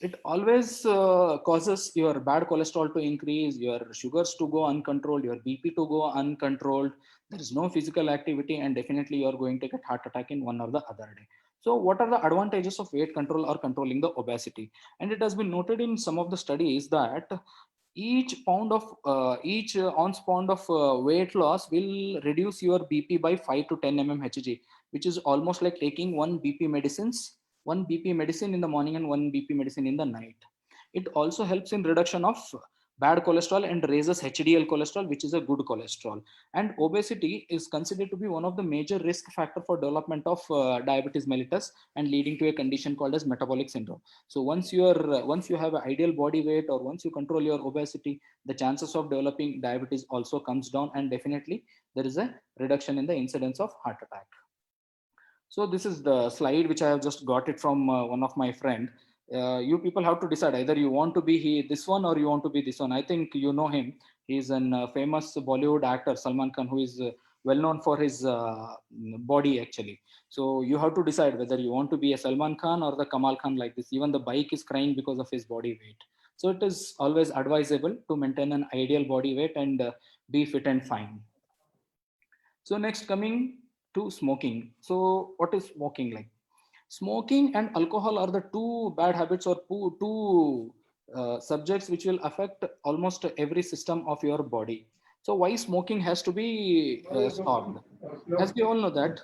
it always causes your bad cholesterol to increase, your sugars to go uncontrolled, your BP to go uncontrolled. There is no physical activity, and definitely you are going to get heart attack in one or the other day. So what are the advantages of weight control or controlling the obesity? And it has been noted in some of the studies that each ounce pound of weight loss will reduce your BP by 5 to 10 mmHg, which is almost like taking one BP medicine in the morning and one BP medicine in the night. It also helps in reduction of bad cholesterol and raises HDL cholesterol, which is a good cholesterol. And obesity is considered to be one of the major risk factor for development of diabetes mellitus and leading to a condition called as metabolic syndrome. So once you have an ideal body weight, or once you control your obesity, the chances of developing diabetes also comes down, and definitely there is a reduction in the incidence of heart attack. So this is the slide which I have just got it from one of my friend. You people have to decide either you want to be this one or you want to be this one. I think you know him. He's a famous Bollywood actor, Salman Khan, who is well known for his body actually. So you have to decide whether you want to be a Salman Khan or the Kamal Khan like this. Even the bike is crying because of his body weight. So it is always advisable to maintain an ideal body weight and be fit and fine. So next, coming to smoking. So what is smoking like? Smoking and alcohol are the two bad habits or two subjects which will affect almost every system of your body. So why smoking has to be stopped? As we all know that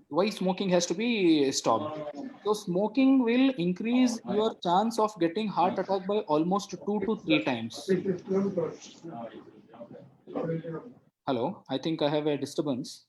why smoking has to be stopped. So smoking will increase your chance of getting heart attack by almost 2 to 3 times. Hello, I think I have a disturbance.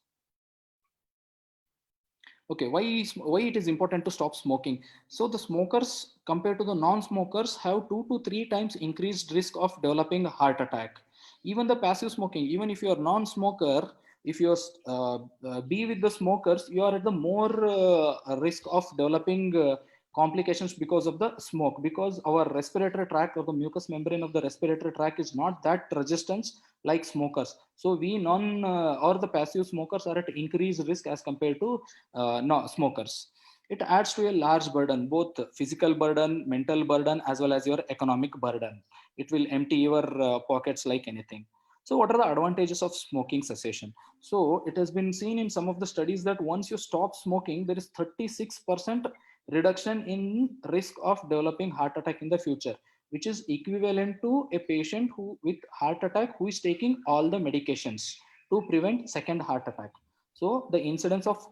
Okay, why it is important to stop smoking? So the smokers compared to the non-smokers have 2 to 3 times increased risk of developing a heart attack. Even the passive smoking, even if you are non-smoker, if you are be with the smokers, you are at the more risk of developing complications because of the smoke, because our respiratory tract or the mucous membrane of the respiratory tract is not that resistance like smokers. So we non or the passive smokers are at increased risk as compared to no smokers. It adds to a large burden, both physical burden, mental burden, as well as your economic burden. It will empty your pockets like anything. So what are the advantages of smoking cessation? So it has been seen in some of the studies that once you stop smoking, there is 36% reduction in risk of developing heart attack in the future, which is equivalent to a patient who with heart attack who is taking all the medications to prevent second heart attack. So the incidence of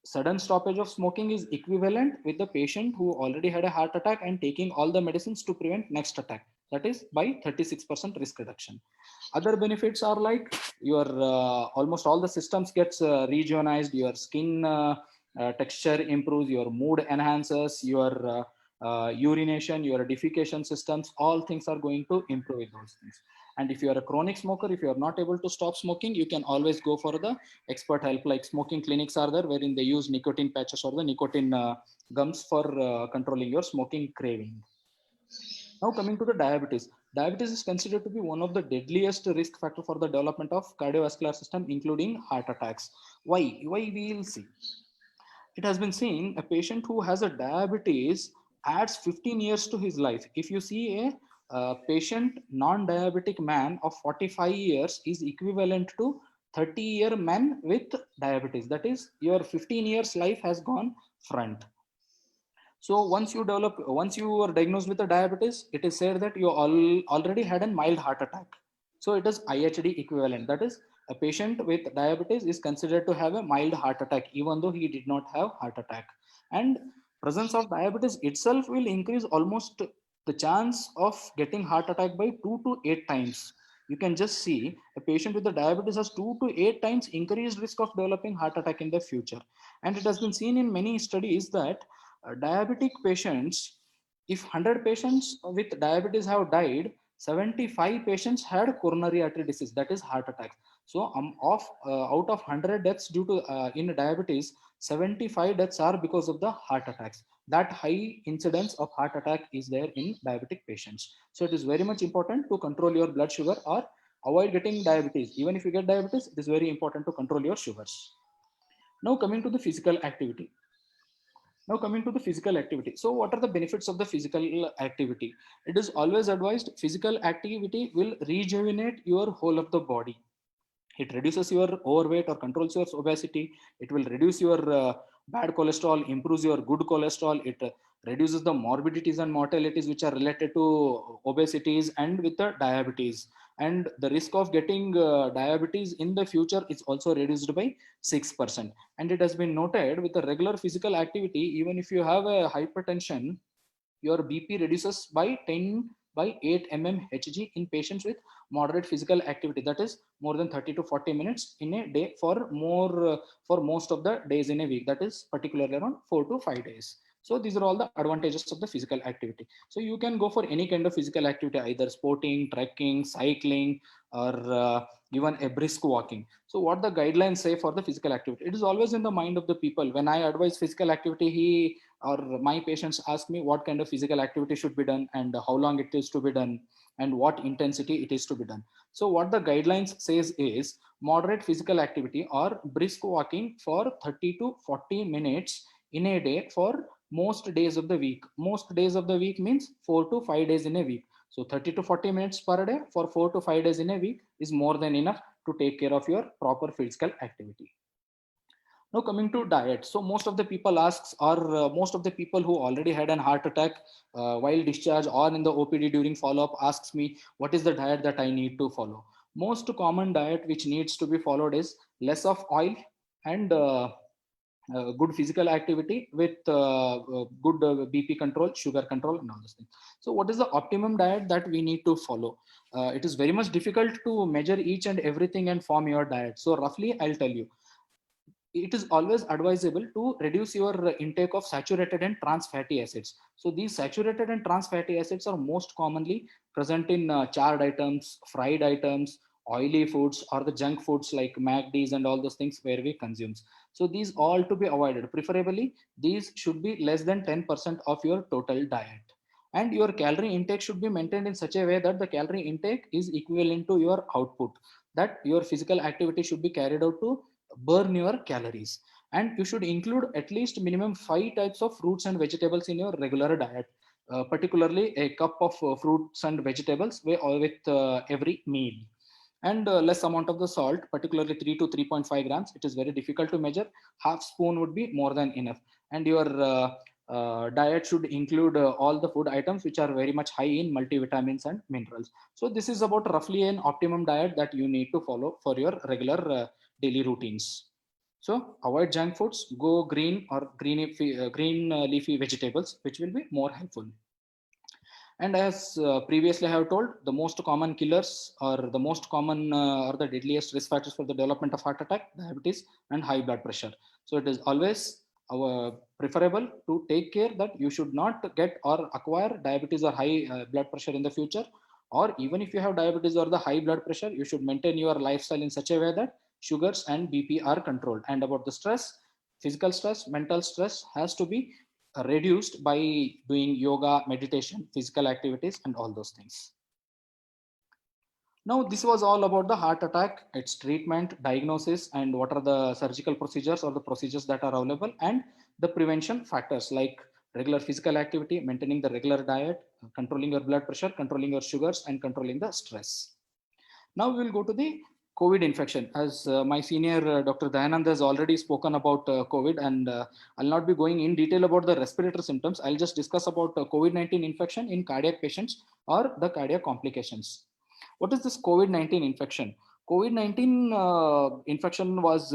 sudden stoppage of smoking is equivalent with the patient who already had a heart attack and taking all the medicines to prevent next attack. That is by 36% risk reduction. Other benefits are like your almost all the systems gets rejuvenized, your skin texture improves, your mood enhances, your urination, your defecation systems, all things are going to improve with those things. And if you are a chronic smoker, if you are not able to stop smoking, you can always go for the expert help, like smoking clinics are there wherein they use nicotine patches or the nicotine gums for controlling your smoking craving. Now coming to the diabetes. Diabetes is considered to be one of the deadliest risk factor for the development of cardiovascular system, including heart attacks. Why? Why we will see. It has been seen a patient who has a diabetes adds 15 years to his life. If you see a patient non-diabetic man of 45 years is equivalent to 30-year man with diabetes. That is, your 15 years life has gone front. So once you are diagnosed with a diabetes, it is said that you already had a mild heart attack. So it is IHD equivalent. That is, a patient with diabetes is considered to have a mild heart attack, even though he did not have heart attack. And presence of diabetes itself will increase almost the chance of getting heart attack by 2 to 8 times. You can just see a patient with the diabetes has 2 to 8 times increased risk of developing heart attack in the future. And it has been seen in many studies that diabetic patients, if 100 patients with diabetes have died, 75 patients had coronary artery disease, that is heart attack. So out of 100 deaths due to in diabetes, 75 deaths are because of the heart attacks. That high incidence of heart attack is there in diabetic patients. So it is very much important to control your blood sugar or avoid getting diabetes. Even if you get diabetes, it is very important to control your sugars. Now coming to the physical activity. Now coming to the physical activity. So what are the benefits of the physical activity? It is always advised physical activity will rejuvenate your whole of the body. It reduces your overweight or controls your obesity. It will reduce your bad cholesterol, improves your good cholesterol. It reduces the morbidities and mortalities which are related to obesities and with the diabetes. And the risk of getting diabetes in the future is also reduced by 6%. And it has been noted with the regular physical activity, even if you have a hypertension, your BP reduces by 10 by 8 mmHg in patients with moderate physical activity. That is more than 30 to 40 minutes in a day for most of the days in a week. That is particularly around 4 to 5 days. So these are all the advantages of the physical activity. So you can go for any kind of physical activity, either sporting, trekking, cycling, or even a brisk walking. So what the guidelines say for the physical activity, it is always in the mind of the people. When I advise physical activity, or my patients ask me what kind of physical activity should be done and how long it is to be done and what intensity it is to be done. So what the guidelines says is moderate physical activity or brisk walking for 30 to 40 minutes in a day for most days of the week. Most days of the week means 4 to 5 days in a week. So 30 to 40 minutes per day for 4 to 5 days in a week is more than enough to take care of your proper physical activity. Now coming to diet. So most of the people asks, or most of the people who already had an heart attack while discharge or in the OPD during follow-up asks me, what is the diet that I need to follow? Most common diet which needs to be followed is less of oil and good physical activity with good BP control, sugar control, and all those things. So what is the optimum diet that we need to follow? It is very much difficult to measure each and everything and form your diet. So roughly I'll tell you, it is always advisable to reduce your intake of saturated and trans fatty acids. So these saturated and trans fatty acids are most commonly present in charred items, fried items, oily foods, or the junk foods like McD's and all those things where we consume. So these all to be avoided. Preferably, these should be less than 10% of your total diet. And your calorie intake should be maintained in such a way that the calorie intake is equivalent to your output, that your physical activity should be carried out to burn your calories. And you should include at least minimum 5 types of fruits and vegetables in your regular diet, particularly a cup of fruits and vegetables with every meal. And less amount of the salt, particularly 3 to 3.5 grams. It is very difficult to measure. Half spoon would be more than enough. And your diet should include all the food items which are very much high in multivitamins and minerals. So this is about roughly an optimum diet that you need to follow for your regular daily routines. So avoid junk foods, go green or green leafy vegetables, which will be more helpful. And as previously I have told, the most common killers or the most common or the deadliest risk factors for the development of heart attack, diabetes and high blood pressure. So it is always preferable to take care that you should not get or acquire diabetes or high blood pressure in the future. Or even if you have diabetes or the high blood pressure, you should maintain your lifestyle in such a way that sugars and BP are controlled. And about the stress, physical stress, mental stress has to be reduced by doing yoga, meditation, physical activities, and all those things. Now, this was all about the heart attack, its treatment, diagnosis, and what are the surgical procedures or the procedures that are available, and the prevention factors like regular physical activity, maintaining the regular diet, controlling your blood pressure, controlling your sugars, and controlling the stress. Now we will go to the COVID infection. As my senior Dr. Dayanand has already spoken about COVID, and I'll not be going in detail about the respiratory symptoms. I'll just discuss about COVID-19 infection in cardiac patients or the cardiac complications. What is this COVID-19 infection? COVID-19 infection was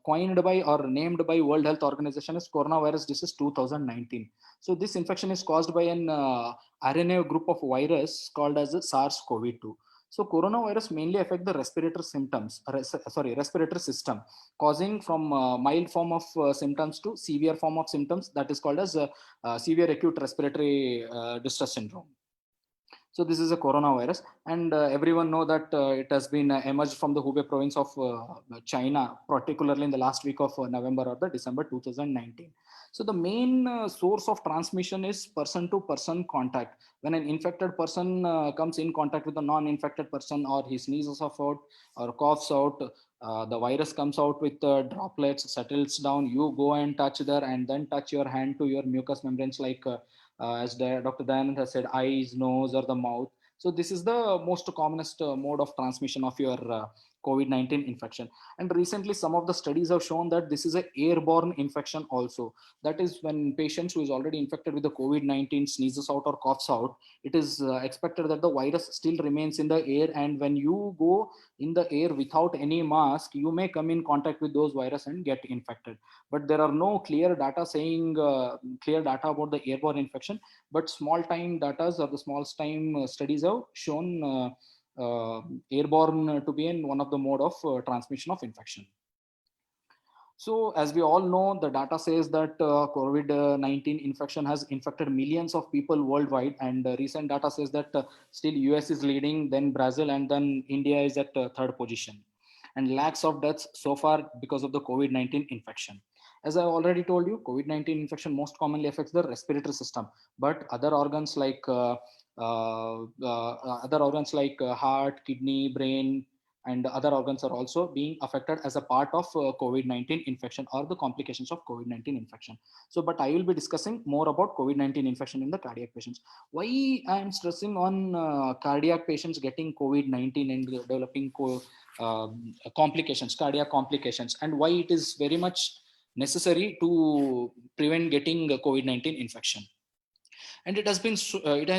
coined by or named by World Health Organization as coronavirus disease 2019. So this infection is caused by an RNA group of virus called as SARS-CoV-2. So coronavirus mainly affect the respiratory symptoms, respiratory system, causing from mild form of symptoms to severe form of symptoms, that is called as severe acute respiratory distress syndrome. So this is a coronavirus, and everyone know that it has been emerged from the Hubei province of China, particularly in the last week of November or the December 2019. So the main source of transmission is person-to-person contact. When an infected person comes in contact with a non-infected person, or he sneezes out or coughs out, the virus comes out with droplets, settles down, you go and touch there, and then touch your hand to your mucous membranes like as Dr. Dayanand has said, eyes, nose, or the mouth. So this is the most commonest mode of transmission of your COVID-19 infection. And recently, some of the studies have shown that this is an airborne infection also. That is, when patients who is already infected with the COVID-19 sneezes out or coughs out, it is expected that the virus still remains in the air. And when you go in the air without any mask, you may come in contact with those virus and get infected. But there are no clear data saying clear data about the airborne infection. But small time data or the small time studies have shown airborne to be in one of the mode of transmission of infection. So as we all know, the data says that COVID-19 infection has infected millions of people worldwide, and recent data says that still US is leading, then Brazil, and then India is at third position, and lakhs of deaths so far because of the COVID-19 infection. As I already told you, COVID-19 infection most commonly affects the respiratory system, but other organs like heart, kidney, brain, and other organs are also being affected as a part of COVID-19 infection or the complications of COVID-19 infection. So, but I will be discussing more about COVID-19 infection in the cardiac patients. Why I am stressing on cardiac patients getting COVID-19 and developing complications, cardiac complications, and why it is very much necessary to prevent getting COVID-19 infection. And it has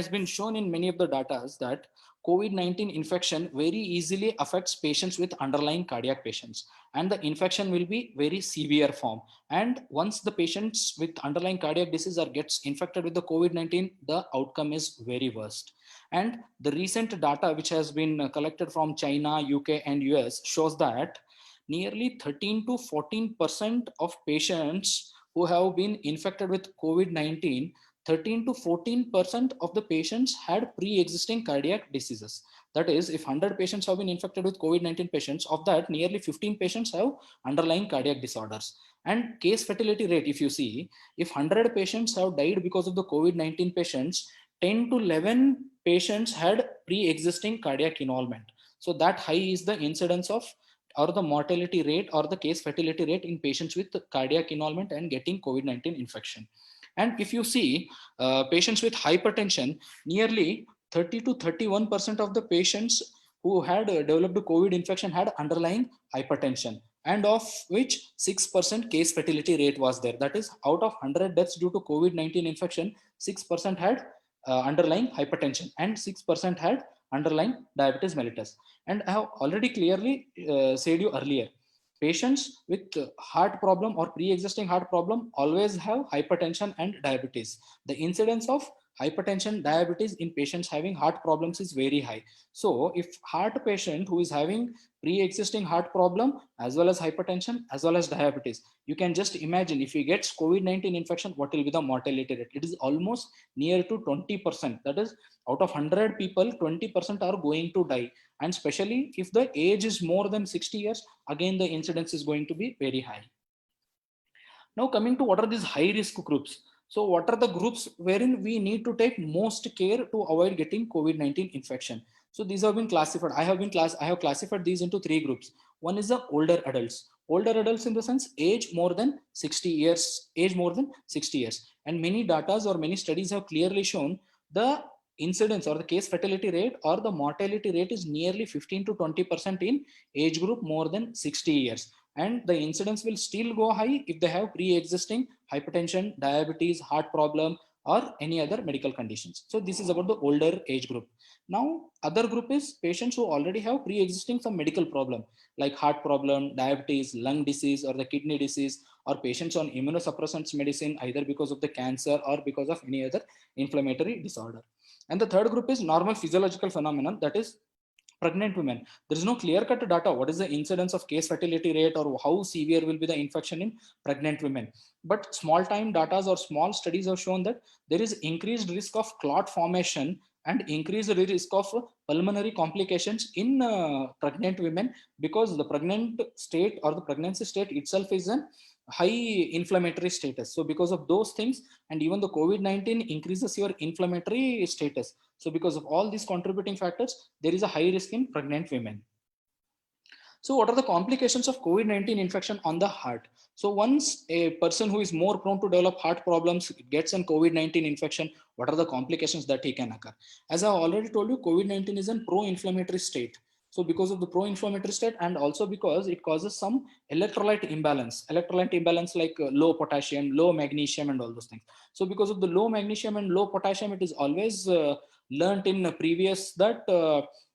been shown in many of the data that COVID-19 infection very easily affects patients with underlying cardiac patients, and the infection will be very severe form. And once the patients with underlying cardiac disease gets infected with the COVID-19, the outcome is very worst. And the recent data which has been collected from China, UK, and US shows that nearly 13 to 14% of patients who have been infected with COVID-19, 13 to 14% of the patients had pre-existing cardiac diseases. That is, if 100 patients have been infected with COVID-19 patients, of that nearly 15 patients have underlying cardiac disorders. And case fatality rate, if you see, if 100 patients have died because of the COVID-19 patients, 10 to 11 patients had pre-existing cardiac involvement. So that high is the incidence of or the mortality rate or the case fatality rate in patients with cardiac involvement and getting COVID-19 infection. And if you see patients with hypertension, nearly 30 to 31% of the patients who had developed COVID infection had underlying hypertension, and of which 6% case fatality rate was there. That is, out of 100 deaths due to COVID-19 infection, 6% had underlying hypertension and 6% had underlying diabetes mellitus. And I have already clearly said you earlier, patients with heart problem or pre-existing heart problem always have hypertension and diabetes. The incidence of hypertension, diabetes in patients having heart problems is very high. So if heart patient who is having pre-existing heart problem as well as hypertension as well as diabetes, you can just imagine if he gets COVID-19 infection, what will be the mortality rate? It is almost near to 20%. That is, out of 100 people, 20% are going to die. And especially if the age is more than 60 years, again, the incidence is going to be very high. Now coming to what are these high risk groups? So what are the groups wherein we need to take most care to avoid getting COVID-19 infection? So these have been classified. I have classified these into 3 groups. One is the older adults. Older adults in the sense age more than 60 years, And many data or many studies have clearly shown the incidence or the case fatality rate or the mortality rate is nearly 15 to 20% in age group more than 60 years. And the incidence will still go high if they have pre-existing hypertension, diabetes, heart problem, or any other medical conditions. So this is about the older age group. Now, other group is patients who already have pre-existing some medical problem like heart problem, diabetes, lung disease, or the kidney disease, or patients on immunosuppressants medicine, either because of the cancer or because of any other inflammatory disorder. And the third group is normal physiological phenomenon, that is pregnant women. There is no clear-cut data what is the incidence of case fatality rate or how severe will be the infection in pregnant women. But small-time data or small studies have shown that there is increased risk of clot formation and increased risk of pulmonary complications in pregnant women, because the pregnant state or the pregnancy state itself is an high inflammatory status. So because of those things, and even the COVID-19 increases your inflammatory status. So because of all these contributing factors, there is a high risk in pregnant women. So what are the complications of COVID-19 infection on the heart? So once a person who is more prone to develop heart problems gets an COVID-19 infection, what are the complications that he can occur? As I already told you, COVID-19 is a pro-inflammatory state. So because of the pro-inflammatory state, and also because it causes some electrolyte imbalance like low potassium, low magnesium, and all those things. So because of the low magnesium and low potassium, it is always learnt in previous that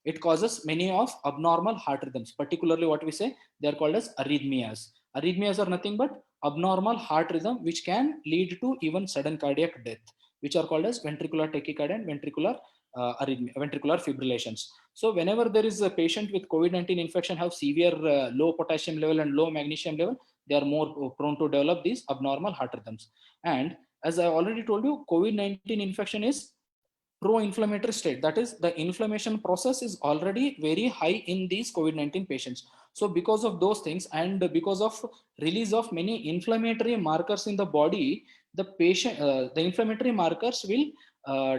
it causes many of abnormal heart rhythms, particularly what we say, they are called as arrhythmias. Arrhythmias are nothing but abnormal heart rhythm, which can lead to even sudden cardiac death, which are called as ventricular tachycardia and ventricular fibrillations. So whenever there is a patient with COVID-19 infection have severe low potassium level and low magnesium level, they are more prone to develop these abnormal heart rhythms. And as I already told you, COVID-19 infection is pro-inflammatory state. That is, the inflammation process is already very high in these COVID-19 patients. So because of those things and because of release of many inflammatory markers in the body, the inflammatory markers will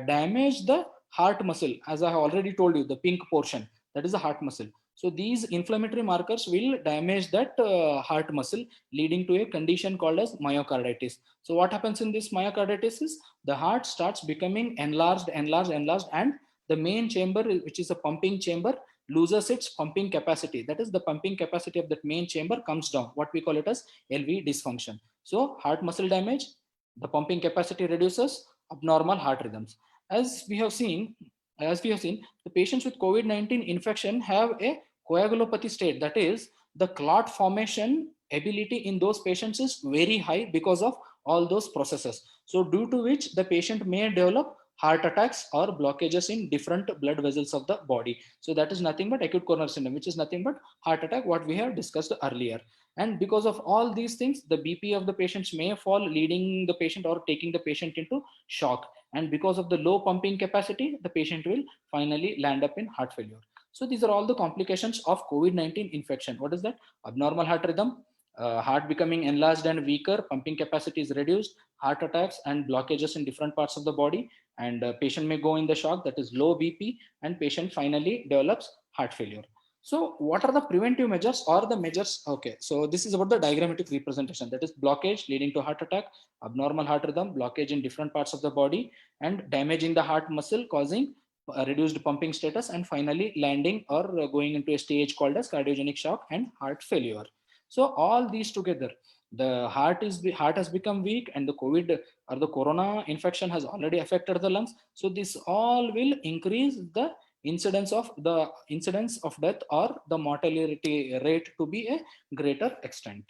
damage the heart muscle. As I have already told you, the pink portion, that is the heart muscle. So these inflammatory markers will damage that heart muscle, leading to a condition called as myocarditis. So what happens in this myocarditis is the heart starts becoming enlarged, and the main chamber, which is a pumping chamber, loses its pumping capacity. That is, the pumping capacity of that main chamber comes down. What we call it as LV dysfunction. So heart muscle damage, the pumping capacity reduces, abnormal heart rhythms. As we have seen, the patients with COVID-19 infection have a coagulopathy state. That is, the clot formation ability in those patients is very high because of all those processes. So due to which the patient may develop heart attacks or blockages in different blood vessels of the body. So that is nothing but acute coronary syndrome, which is nothing but heart attack, what we have discussed earlier. And because of all these things, the BP of the patients may fall, leading the patient or taking the patient into shock. And because of the low pumping capacity, the patient will finally land up in heart failure. So these are all the complications of COVID-19 infection. What is that? Abnormal heart rhythm, heart becoming enlarged and weaker, pumping capacity is reduced, heart attacks and blockages in different parts of the body, and patient may go in the shock, that is low BP, and patient finally develops heart failure. So what are the preventive measures or the measures? Okay, so this is about the diagrammatic representation, that is blockage leading to heart attack, abnormal heart rhythm, blockage in different parts of the body, and damage in the heart muscle causing reduced pumping status, and finally landing or going into a stage called as cardiogenic shock and heart failure. So all these together, the heart has become weak, and the COVID or the corona infection has already affected the lungs. So this all will increase the incidence of death or the mortality rate to be a greater extent.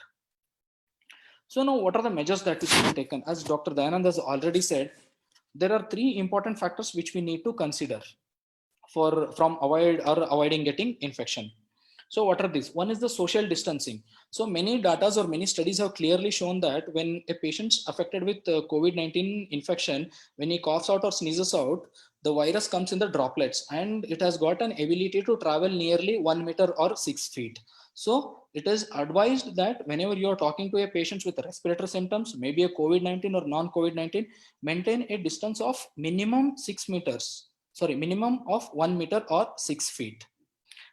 So now what are the measures that should be taken? As Dr. Dayanand has already said, there are three important factors which we need to consider from avoiding getting infection. So what are these? One is the social distancing. So many data or many studies have clearly shown that when a patient's affected with COVID-19 infection, when he coughs out or sneezes out, the virus comes in the droplets, and it has got an ability to travel nearly 1 meter or 6 feet. So it is advised that whenever you are talking to a patient with respiratory symptoms, maybe a COVID-19 or non-COVID-19, maintain a distance of minimum 1 meter or 6 feet.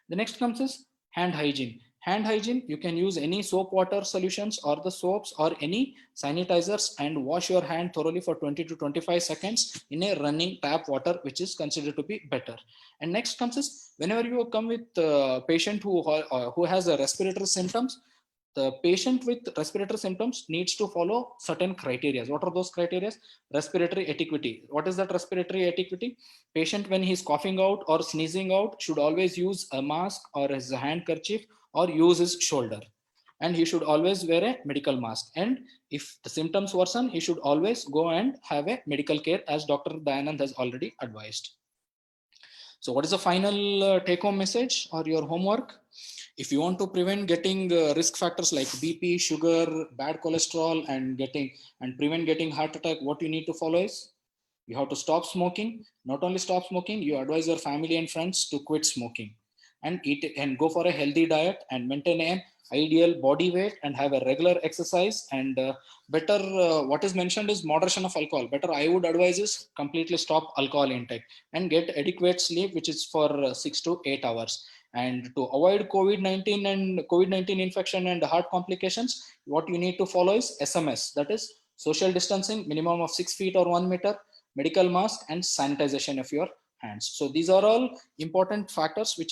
The next comes is hand hygiene. Hand hygiene, you can use any soap water solutions or the soaps or any sanitizers and wash your hand thoroughly for 20 to 25 seconds in a running tap water, which is considered to be better. And next comes is whenever you come with a patient who has a respiratory symptoms, the patient with respiratory symptoms needs to follow certain criteria. What are those criteria? Respiratory etiquette. What is that respiratory etiquette? Patient, when he's coughing out or sneezing out, should always use a mask or his handkerchief or use his shoulder. And he should always wear a medical mask. And if the symptoms worsen, he should always go and have a medical care, as Dr. Dayanand has already advised. So what is the final take-home message or your homework? If you want to prevent getting risk factors like BP, sugar, bad cholesterol, and prevent getting heart attack, what you need to follow is you have to stop smoking. Not only stop smoking, you advise your family and friends to quit smoking and eat and go for a healthy diet and maintain an ideal body weight and have a regular exercise. And better, what is mentioned is moderation of alcohol. Better, I would advise is completely stop alcohol intake and get adequate sleep, which is for 6 to 8 hours. And to avoid COVID-19 infection and heart complications, what you need to follow is SMS, that is social distancing, minimum of 6 feet or 1 meter, medical mask, and sanitization of your hands. So these are all important factors which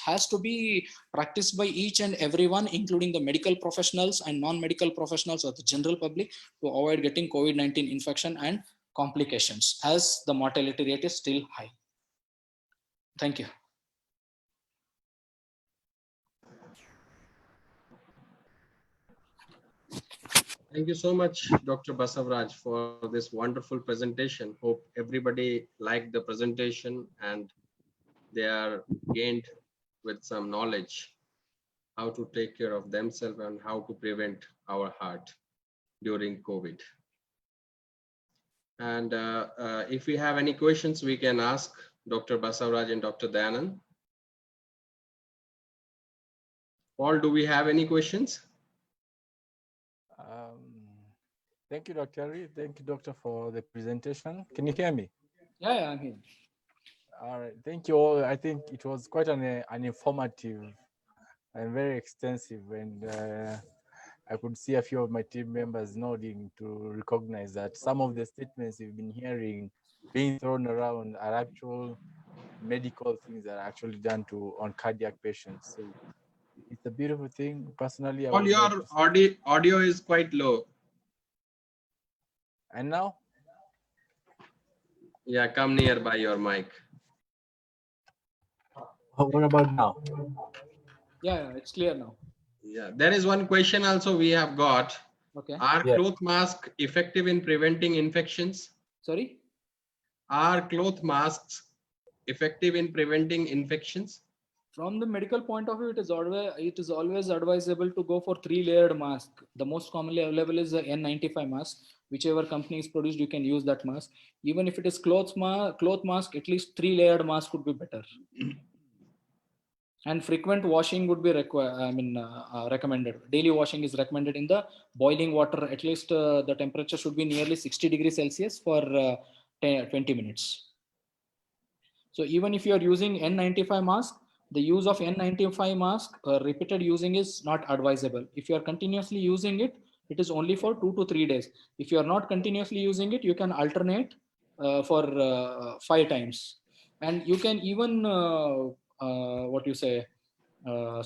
has to be practiced by each and everyone, including the medical professionals and non-medical professionals or the general public, to avoid getting COVID-19 infection and complications, as the mortality rate is still high. Thank you. Thank you so much, Dr. Basavaraj, for this wonderful presentation. Hope everybody liked the presentation and they are gained with some knowledge how to take care of themselves and how to prevent our heart during COVID. And if we have any questions, we can ask Dr. Basavaraj and Dr. Dayanand. Paul, do we have any questions? Thank you, Dr. Ari. Thank you, Doctor, for the presentation. Can you hear me? Yeah, I'm here. All right. Thank you all. I think it was quite an informative and very extensive, and I could see a few of my team members nodding to recognize that some of the statements you've been hearing being thrown around are actual medical things that are actually done on cardiac patients. So it's a beautiful thing. Personally, I All would like your to see- audio is quite low. And now, Yeah, come nearby your mic. What about now? Yeah, it's clear now. Yeah, there is one question also we have got. Okay. Are Yeah. cloth masks effective in preventing infections? Sorry. Are cloth masks effective in preventing infections? From the medical point of view, it is always advisable to go for 3-layered mask. The most commonly available is the N95 mask. Whichever company is produced, you can use that mask. Even if it is cloth mask, at least 3-layered mask would be better. And frequent washing would be recommended. Daily washing is recommended in the boiling water. At least the temperature should be nearly 60 degrees Celsius for 20 minutes. So even if you are using N95 mask, the use of N95 mask, repeated using is not advisable. If you are continuously using it, it is only for 2 to 3 days. If you are not continuously using it, you can alternate for 5 times. And you can even,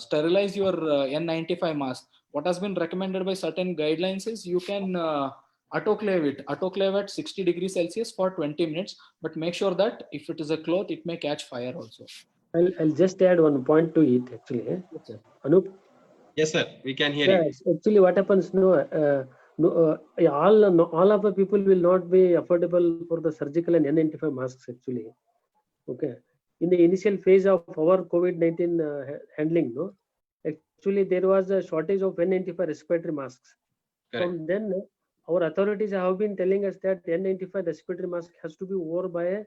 sterilize your N95 mask. What has been recommended by certain guidelines is you can autoclave at 60 degrees Celsius for 20 minutes, but make sure that if it is a cloth, it may catch fire also. I'll just add one point to it actually. Anup, Yes, sir. We can hear you. yes, actually what happens, all of the people will not be affordable for the surgical and N95 masks actually. Okay. In the initial phase of our COVID-19 handling, actually there was a shortage of N95 respiratory masks. Correct. From then, our authorities have been telling us that N95 respiratory mask has to be worn by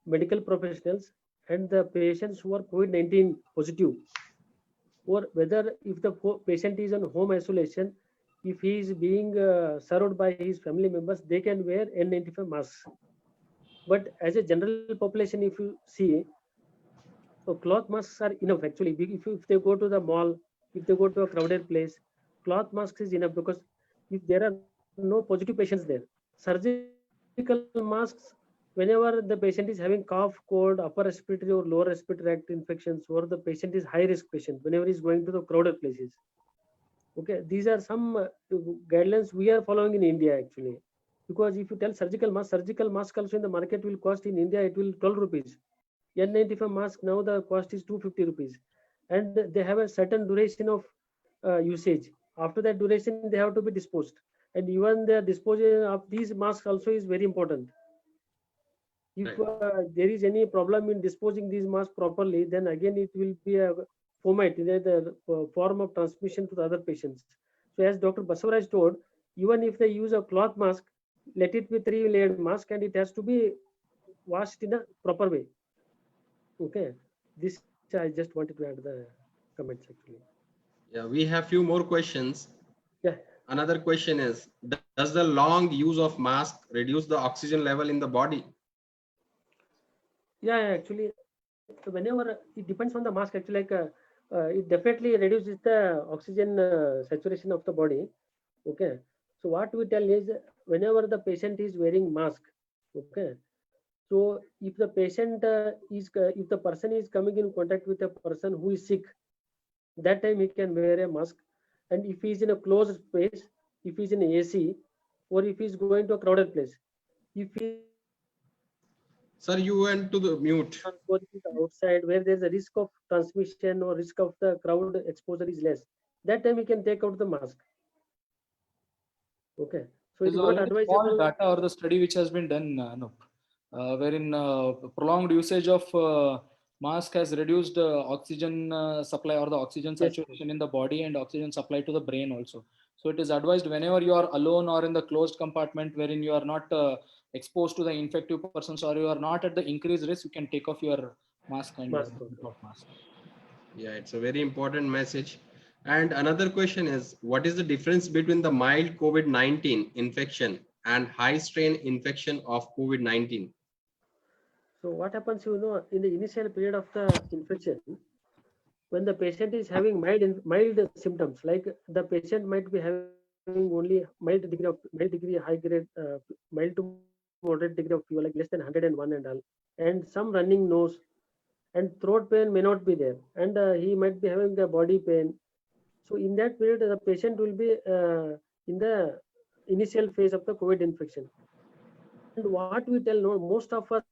medical professionals and the patients who are COVID-19 positive, or whether if the patient is on home isolation, if he is being served by his family members, they can wear N95 masks. But as a general population, if you see, so cloth masks are enough actually. If they go to the mall, if they go to a crowded place, cloth masks is enough, because if there are no positive patients there, surgical masks, whenever the patient is having cough, cold, upper respiratory or lower respiratory tract infections, or the patient is high risk patient, whenever he's going to the crowded places. Okay, these are some guidelines we are following in India actually. Because if you tell surgical mask also in the market will cost in India, it will 12 rupees. N95 mask now the cost is 250 rupees, and they have a certain duration of usage. After that duration, they have to be disposed, and even the disposal of these masks also is very important. If there is any problem in disposing these masks properly, then again it will be a format, the form of transmission to the other patients. So as Dr. Basavaraj told, even if they use a cloth mask, let it be 3-layered mask, and it has to be washed in a proper way. Okay, this I just wanted to add the comments actually. Yeah, we have few more questions. Yeah. Another question is, does the long use of mask reduce the oxygen level in the body? Yeah, actually, whenever it depends on the mask actually, like it definitely reduces the oxygen saturation of the body. Okay, so what we tell is, whenever the patient is wearing mask, okay, so if the patient if the person is coming in contact with a person who is sick, that time he can wear a mask. And if he is in a closed space, if he is in AC, or if he is going to a crowded place, if he Sir, you went to the mute. outside where there is a risk of transmission or risk of the crowd exposure is less, that time he can take out the mask. Okay, so it is not advisable. Data or the study which has been done, wherein prolonged usage of mask has reduced oxygen supply or the oxygen saturation in the body and oxygen supply to the brain also. So it is advised whenever you are alone or in the closed compartment wherein you are not exposed to the infective persons, or you are not at the increased risk, you can take off your mask and mask. Yeah, it's a very important message. And another question is, what is the difference between the mild COVID-19 infection and high strain infection of COVID-19? So what happens, in the initial period of the infection, when the patient is having mild symptoms, like the patient might be having only mild degree, high grade, mild to moderate degree of fever, like less than 101 and all, and some running nose, and throat pain may not be there, and he might be having the body pain. So in that period, the patient will be in the initial phase of the COVID infection. And what we tell, no, most of us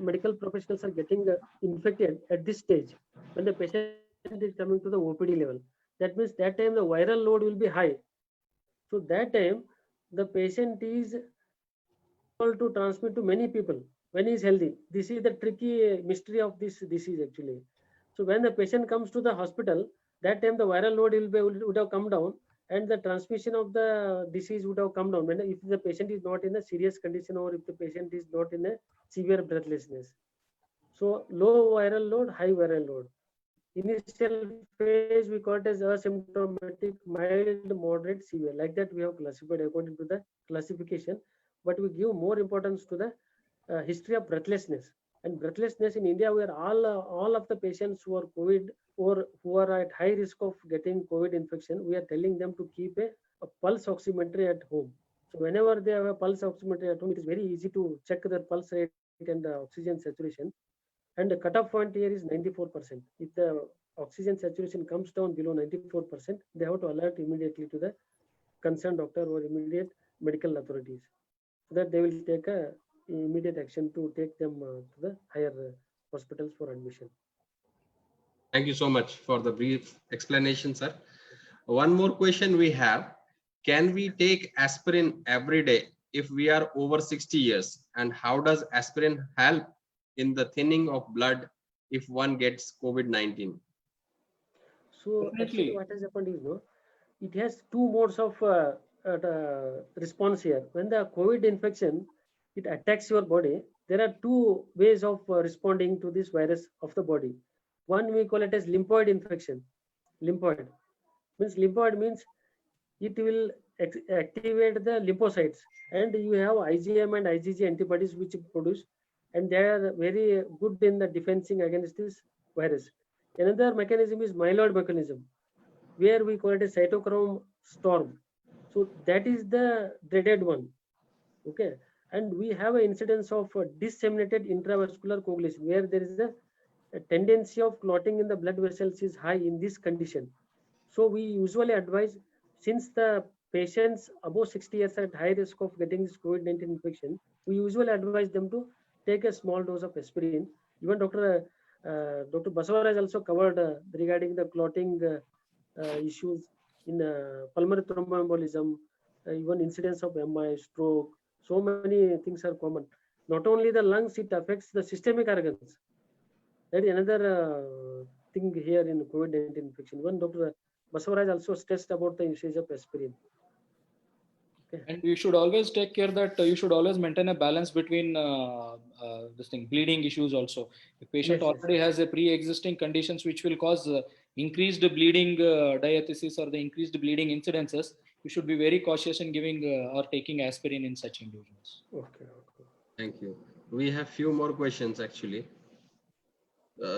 medical professionals are getting infected at this stage when the patient is coming to the OPD level. That means that time the viral load will be high. So that time the patient is able to transmit to many people when he is healthy. This is the tricky mystery of this disease actually. So when the patient comes to the hospital, that time the viral load would have come down, and the transmission of the disease would have come down when if the patient is not in a serious condition or if the patient is not in a severe breathlessness. So low viral load, high viral load. Initial phase we call it as asymptomatic, mild, moderate, severe. Like that we have classified according to the classification, but we give more importance to the history of breathlessness. And breathlessness in India, where all of the patients who are COVID or who are at high risk of getting COVID infection, we are telling them to keep a pulse oximetry at home. So whenever they have a pulse oximetry at home, it is very easy to check their pulse rate and the oxygen saturation. And the cutoff point here is 94%. If the oxygen saturation comes down below 94%, they have to alert immediately to the concerned doctor or immediate medical authorities, so that they will take a immediate action to take them to the higher hospitals for admission. Thank you so much for the brief explanation, sir. One more question we have. Can we take aspirin every day if we are over 60 years? And how does aspirin help in the thinning of blood if one gets COVID-19? So Definitely. actually what has happened is, no, it has two modes of response here. When the COVID infection, it attacks your body, there are two ways of responding to this virus of the body. One we call it as lymphoid infection. Lymphoid means it will activate the lymphocytes, and you have IgM and IgG antibodies which produce, and they are very good in the defending against this virus. Another mechanism is myeloid mechanism, where we call it a cytochrome storm. So that is the dreaded one. Okay, and we have an incidence of disseminated intravascular coagulation, where there is a tendency of clotting in the blood vessels is high in this condition. So we usually advise, since the patients above 60 years are at high risk of getting this COVID-19 infection, we usually advise them to take a small dose of aspirin. Even Dr. Basavaraj also covered regarding the clotting issues in pulmonary thromboembolism, even incidence of MI, stroke. So many things are common. Not only the lungs, it affects the systemic organs. That is another thing here in COVID-19 infection. Even Dr. Basavaraj also stressed about the usage of aspirin. Okay. And you should always take care that you should always maintain a balance between this thing, bleeding issues also. If patient Yes, yes. already has a pre-existing conditions which will cause increased bleeding diathesis or the increased bleeding incidences, you should be very cautious in giving or taking aspirin in such individuals. Okay. Thank you. We have few more questions actually.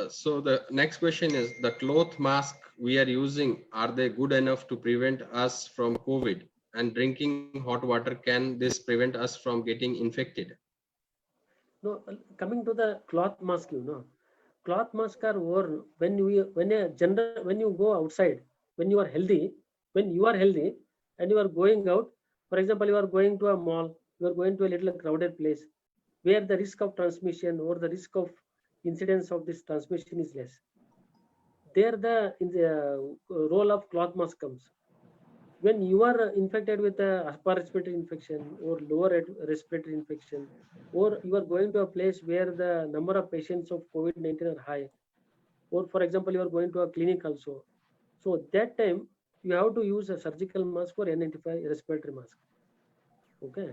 So the next question is, the cloth mask we are using, are they good enough to prevent us from COVID? And drinking hot water, can this prevent us from getting infected? No, coming to the cloth mask, cloth masks are worn when you go outside, when you are healthy, and you are going out. For example, you are going to a mall, you are going to a little crowded place where the risk of transmission or the risk of incidence of this transmission is less. There the role of cloth mask comes. When you are infected with a upper respiratory infection or lower respiratory infection, or you are going to a place where the number of patients of COVID-19 are high, or for example, you are going to a clinic also. So that time you have to use a surgical mask or N95 respiratory mask. Okay.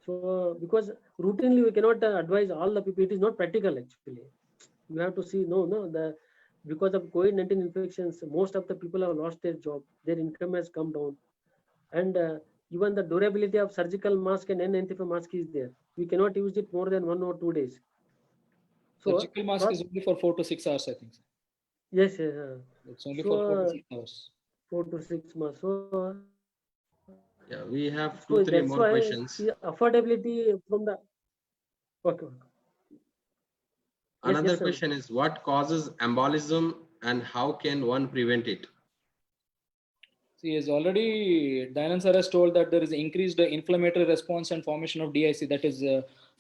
So because routinely we cannot advise all the people, it is not practical actually. You have to see, because of COVID-19 infections, most of the people have lost their job, their income has come down. And even the durability of surgical mask and N95 mask is there. We cannot use it more than 1 or 2 days. So surgical mask is only for 4 to 6 hours, I think. Yes, It's only for 4 to 6 hours. 4 to 6 months. So yeah, we have 2-3 more questions. Affordability from the okay. Another sir. question is, what causes embolism and how can one prevent it? See, as already Dayanand sir has told that there is increased inflammatory response and formation of DIC, that is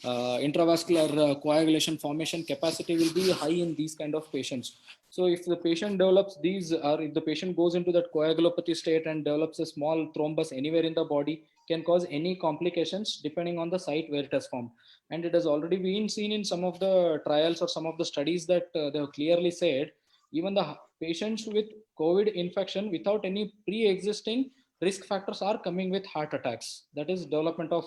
intravascular coagulation formation capacity will be high in these kind of patients. So if the patient develops these, or if the patient goes into that coagulopathy state and develops a small thrombus anywhere in the body, can cause any complications depending on the site where it has formed. And it has already been seen in some of the trials or some of the studies that they have clearly said, even the patients with COVID infection without any pre-existing risk factors are coming with heart attacks. That is development of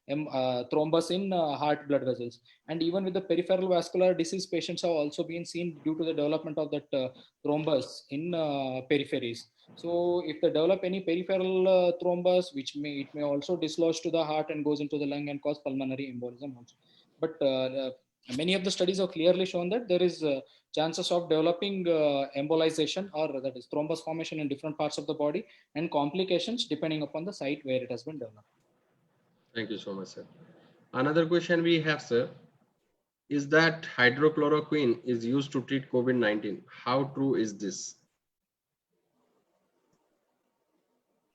thrombus in heart blood vessels. And even with the peripheral vascular disease, patients have also been seen due to the development of that thrombus in peripheries. So if they develop any peripheral thrombus, which it may also dislodge to the heart and goes into the lung and cause pulmonary embolism also. But many of the studies have clearly shown that there is chances of developing embolization, or that is thrombus formation in different parts of the body, and complications depending upon the site where it has been developed. Thank you so much, sir. Another question we have, sir, is that hydrochloroquine is used to treat COVID-19. How true is this?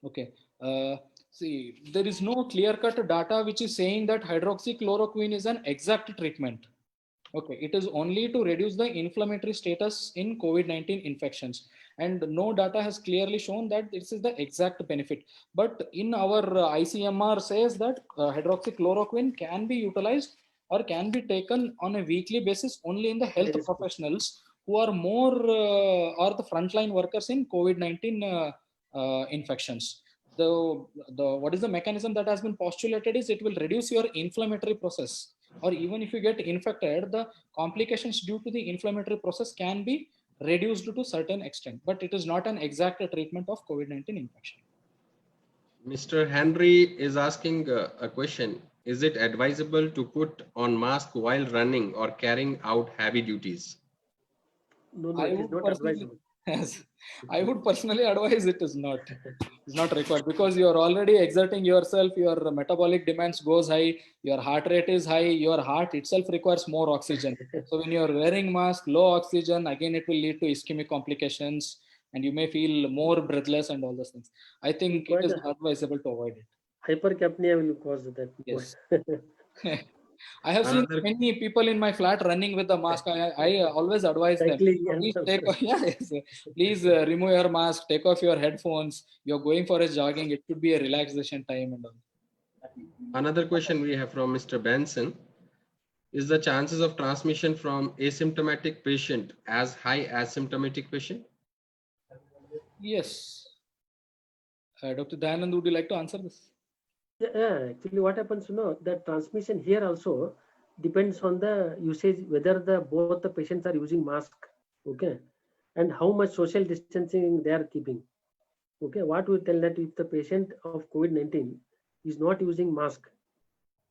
Okay. See, there is no clear-cut data which is saying that hydroxychloroquine is an exact treatment. Okay, it is only to reduce the inflammatory status in COVID-19 infections. And no data has clearly shown that this is the exact benefit. But in our ICMR says that hydroxychloroquine can be utilized or can be taken on a weekly basis only in the health That is good. professionals who are more or the frontline workers in COVID-19 infections. What is the mechanism that has been postulated is it will reduce your inflammatory process, or even if you get infected, the complications due to the inflammatory process can be reduced to certain extent, but it is not an exact treatment of COVID-19 infection. Mr. Henry is asking a question. Is it advisable to put on mask while running or carrying out heavy duties? No, I it is would not personally, advisable. yes, I would personally advise it is not. It's not required, because you are already exerting yourself, your metabolic demands goes high, your heart rate is high, your heart itself requires more oxygen. So when you are wearing mask, low oxygen, again it will lead to ischemic complications, and you may feel more breathless and all those things. I think it is advisable to avoid it. Hypercapnia will cause that. Yes. I have seen Another- many people in my flat running with the mask. I always advise them, Cycling and please also- take off, yes, please remove your mask, take off your headphones. You're going for a jogging. It should be a relaxation time and all. Another question we have from Mr. Benson. Is the chances of transmission from asymptomatic patient as high as symptomatic patient? Yes. Dr. Dayanand, would you like to answer this? Yeah, actually what happens, that transmission here also depends on the usage, whether both the patients are using mask, okay, and how much social distancing they are keeping. Okay, what we tell that if the patient of COVID-19 is not using mask,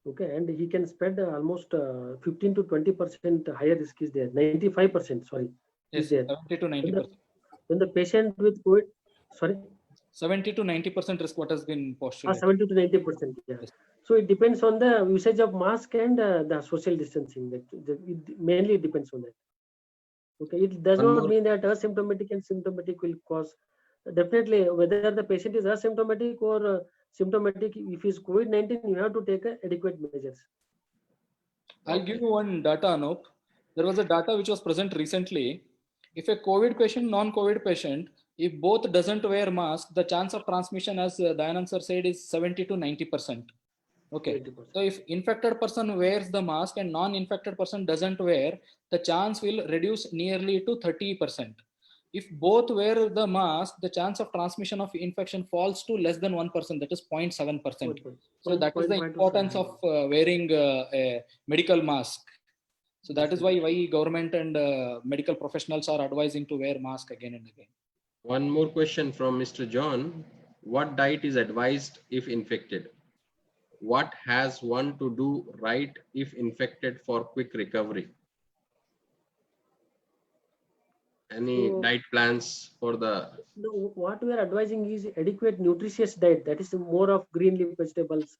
okay, and he can spread almost 15 to 20% higher risk is there, 95%, sorry, Yes, is there. 70 to 90%. When the patient with COVID, sorry, 70 to 90% risk, what has been postulated. 70 to 90%. Yeah. Yes. So it depends on the usage of mask and the social distancing. It mainly depends on that. Okay, it does One not more- mean that asymptomatic and symptomatic will cause. Definitely, whether the patient is asymptomatic or symptomatic, if it's COVID-19, you have to take adequate measures. I'll give you one data, Anup. There was a data which was present recently. If a COVID patient, non-COVID patient, if both doesn't wear mask, the chance of transmission, as Dayanand sir said, is 70 to 90%. Okay. 80%. So if infected person wears the mask and non-infected person doesn't wear, the chance will reduce nearly to 30%. If both wear the mask, the chance of transmission of infection falls to less than 1%, that is 0.7%. So that is the importance of wearing a medical mask. So that is why government and medical professionals are advising to wear mask again and again. One more question from Mr. John. What diet is advised if infected? What has one to do right if infected for quick recovery? Any So- diet plans for the... No, what we are advising is adequate nutritious diet. That is more of green leaf vegetables.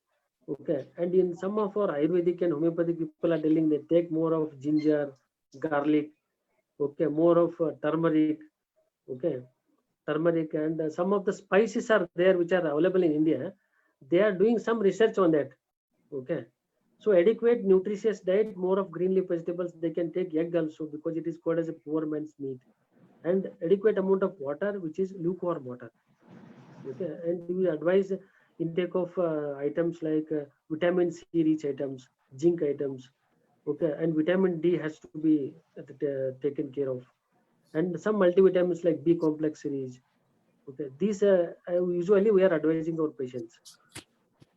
Okay. And in some of our Ayurvedic and homeopathic people are telling they take more of ginger, garlic, okay, more of turmeric, okay, turmeric, and some of the spices are there which are available in India. They are doing some research on that, okay. So adequate nutritious diet, more of green leaf vegetables. They can take egg also because it is called as a poor man's meat, and adequate amount of water, which is lukewarm water, okay. And we advise intake of items like vitamin C rich items, zinc items, okay, and vitamin D has to be taken care of, and some multivitamins like B complex series, okay. These usually we are advising our patients.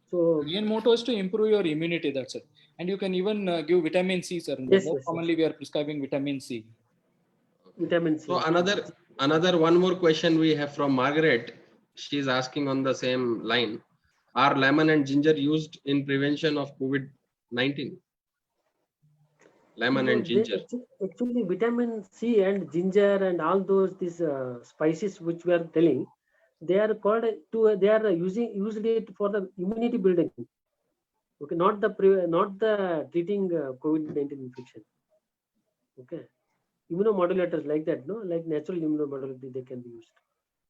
So Main motto is to improve your immunity. That's it. And you can even give vitamin C, sir. yes, More yes, commonly, we are prescribing vitamin C. vitamin C. So another one more question we have from Margaret. She's asking on the same line. Are lemon and ginger used in prevention of COVID-19? Lemon No, and ginger. actually vitamin C and ginger and all these spices which we are telling, they are called they are used it for the immunity building. Okay, not the treating COVID-19 infection. Okay, immunomodulators like that, no, like natural immunomodulators they can be used.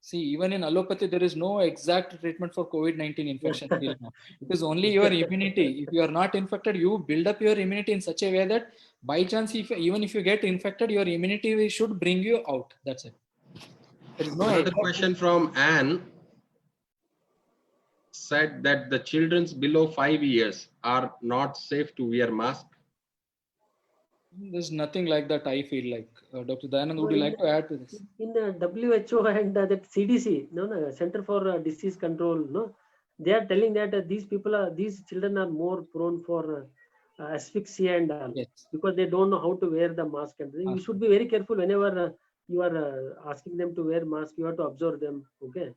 See, even in allopathy, there is no exact treatment for COVID-19 infection till now. It is only your immunity. If you are not infected, you build up your immunity in such a way that by chance, even if you get infected, your immunity should bring you out. That's it. There is no Another exact question from Anne said that the children's below 5 years are not safe to wear mask. There's nothing like that, I feel like. Dr. Dayanand, No, would you like to add to this? in the WHO and that CDC, no, Center for Disease Control, no, they are telling that these children are more prone for asphyxia and all, Yes. because they don't know how to wear the mask. And you Mask. should be very careful whenever you are asking them to wear mask. You have to observe them, okay?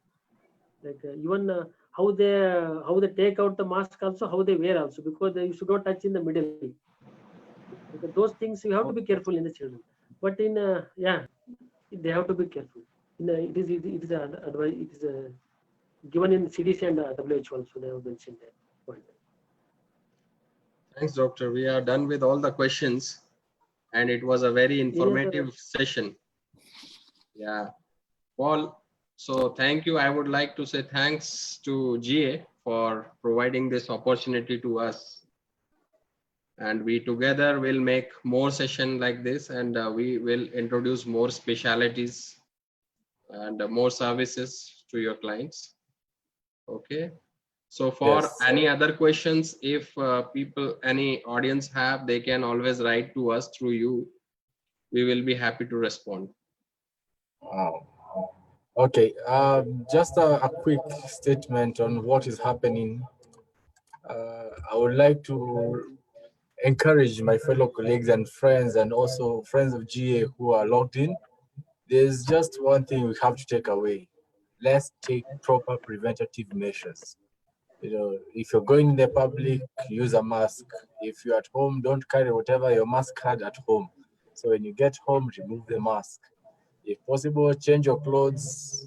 Like even how they take out the mask also, how they wear also, because you should not touch in the middle. Okay, those things you have to be careful in the children. But in they have to be careful. It is advice. It is given in CDC and WHO also. They have mentioned that point. Thanks, doctor. We are done with all the questions, and it was a very informative session. Yeah, Paul. So thank you. I would like to say thanks to GA for providing this opportunity to us. And we together will make more session like this, and we will introduce more specialities and more services to your clients. Okay. So for Yes. any other questions, if any audience have, they can always write to us through you. We will be happy to respond. Okay, just a quick statement on what is happening. I would like to encourage my fellow colleagues and friends, and also friends of GA who are logged in. There's just one thing we have to take away. Let's take proper preventative measures. If you're going in the public, use a mask. If you're at home, don't carry whatever your mask had at home. So when you get home, remove the mask. If possible, change your clothes.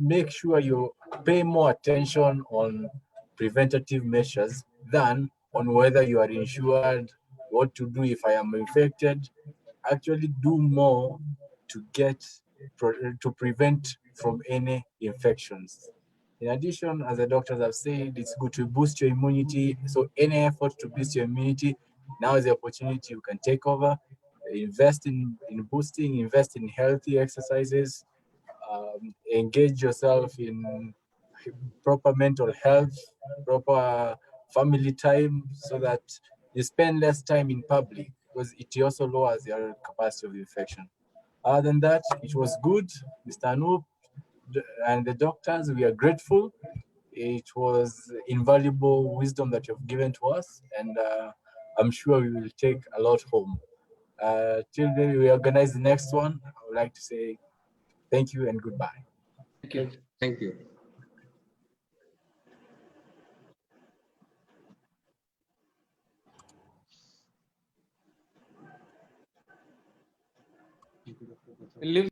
Make sure you pay more attention on preventative measures than on whether you are insured, what to do if I am infected. Actually do more to prevent from any infections. In addition, as the doctors have said, it's good to boost your immunity. So any effort to boost your immunity, now is the opportunity you can take over. Invest in boosting, invest in healthy exercises, engage yourself in proper mental health, proper family time, so that you spend less time in public, because it also lowers your capacity of infection. Other than that, it was good, Mr. Anoop and the doctors. We are grateful. It was invaluable wisdom that you've given to us, and I'm sure we will take a lot home. Till then we organize the next one, I would like to say thank you and goodbye. Thank you. Thank you. We'll leave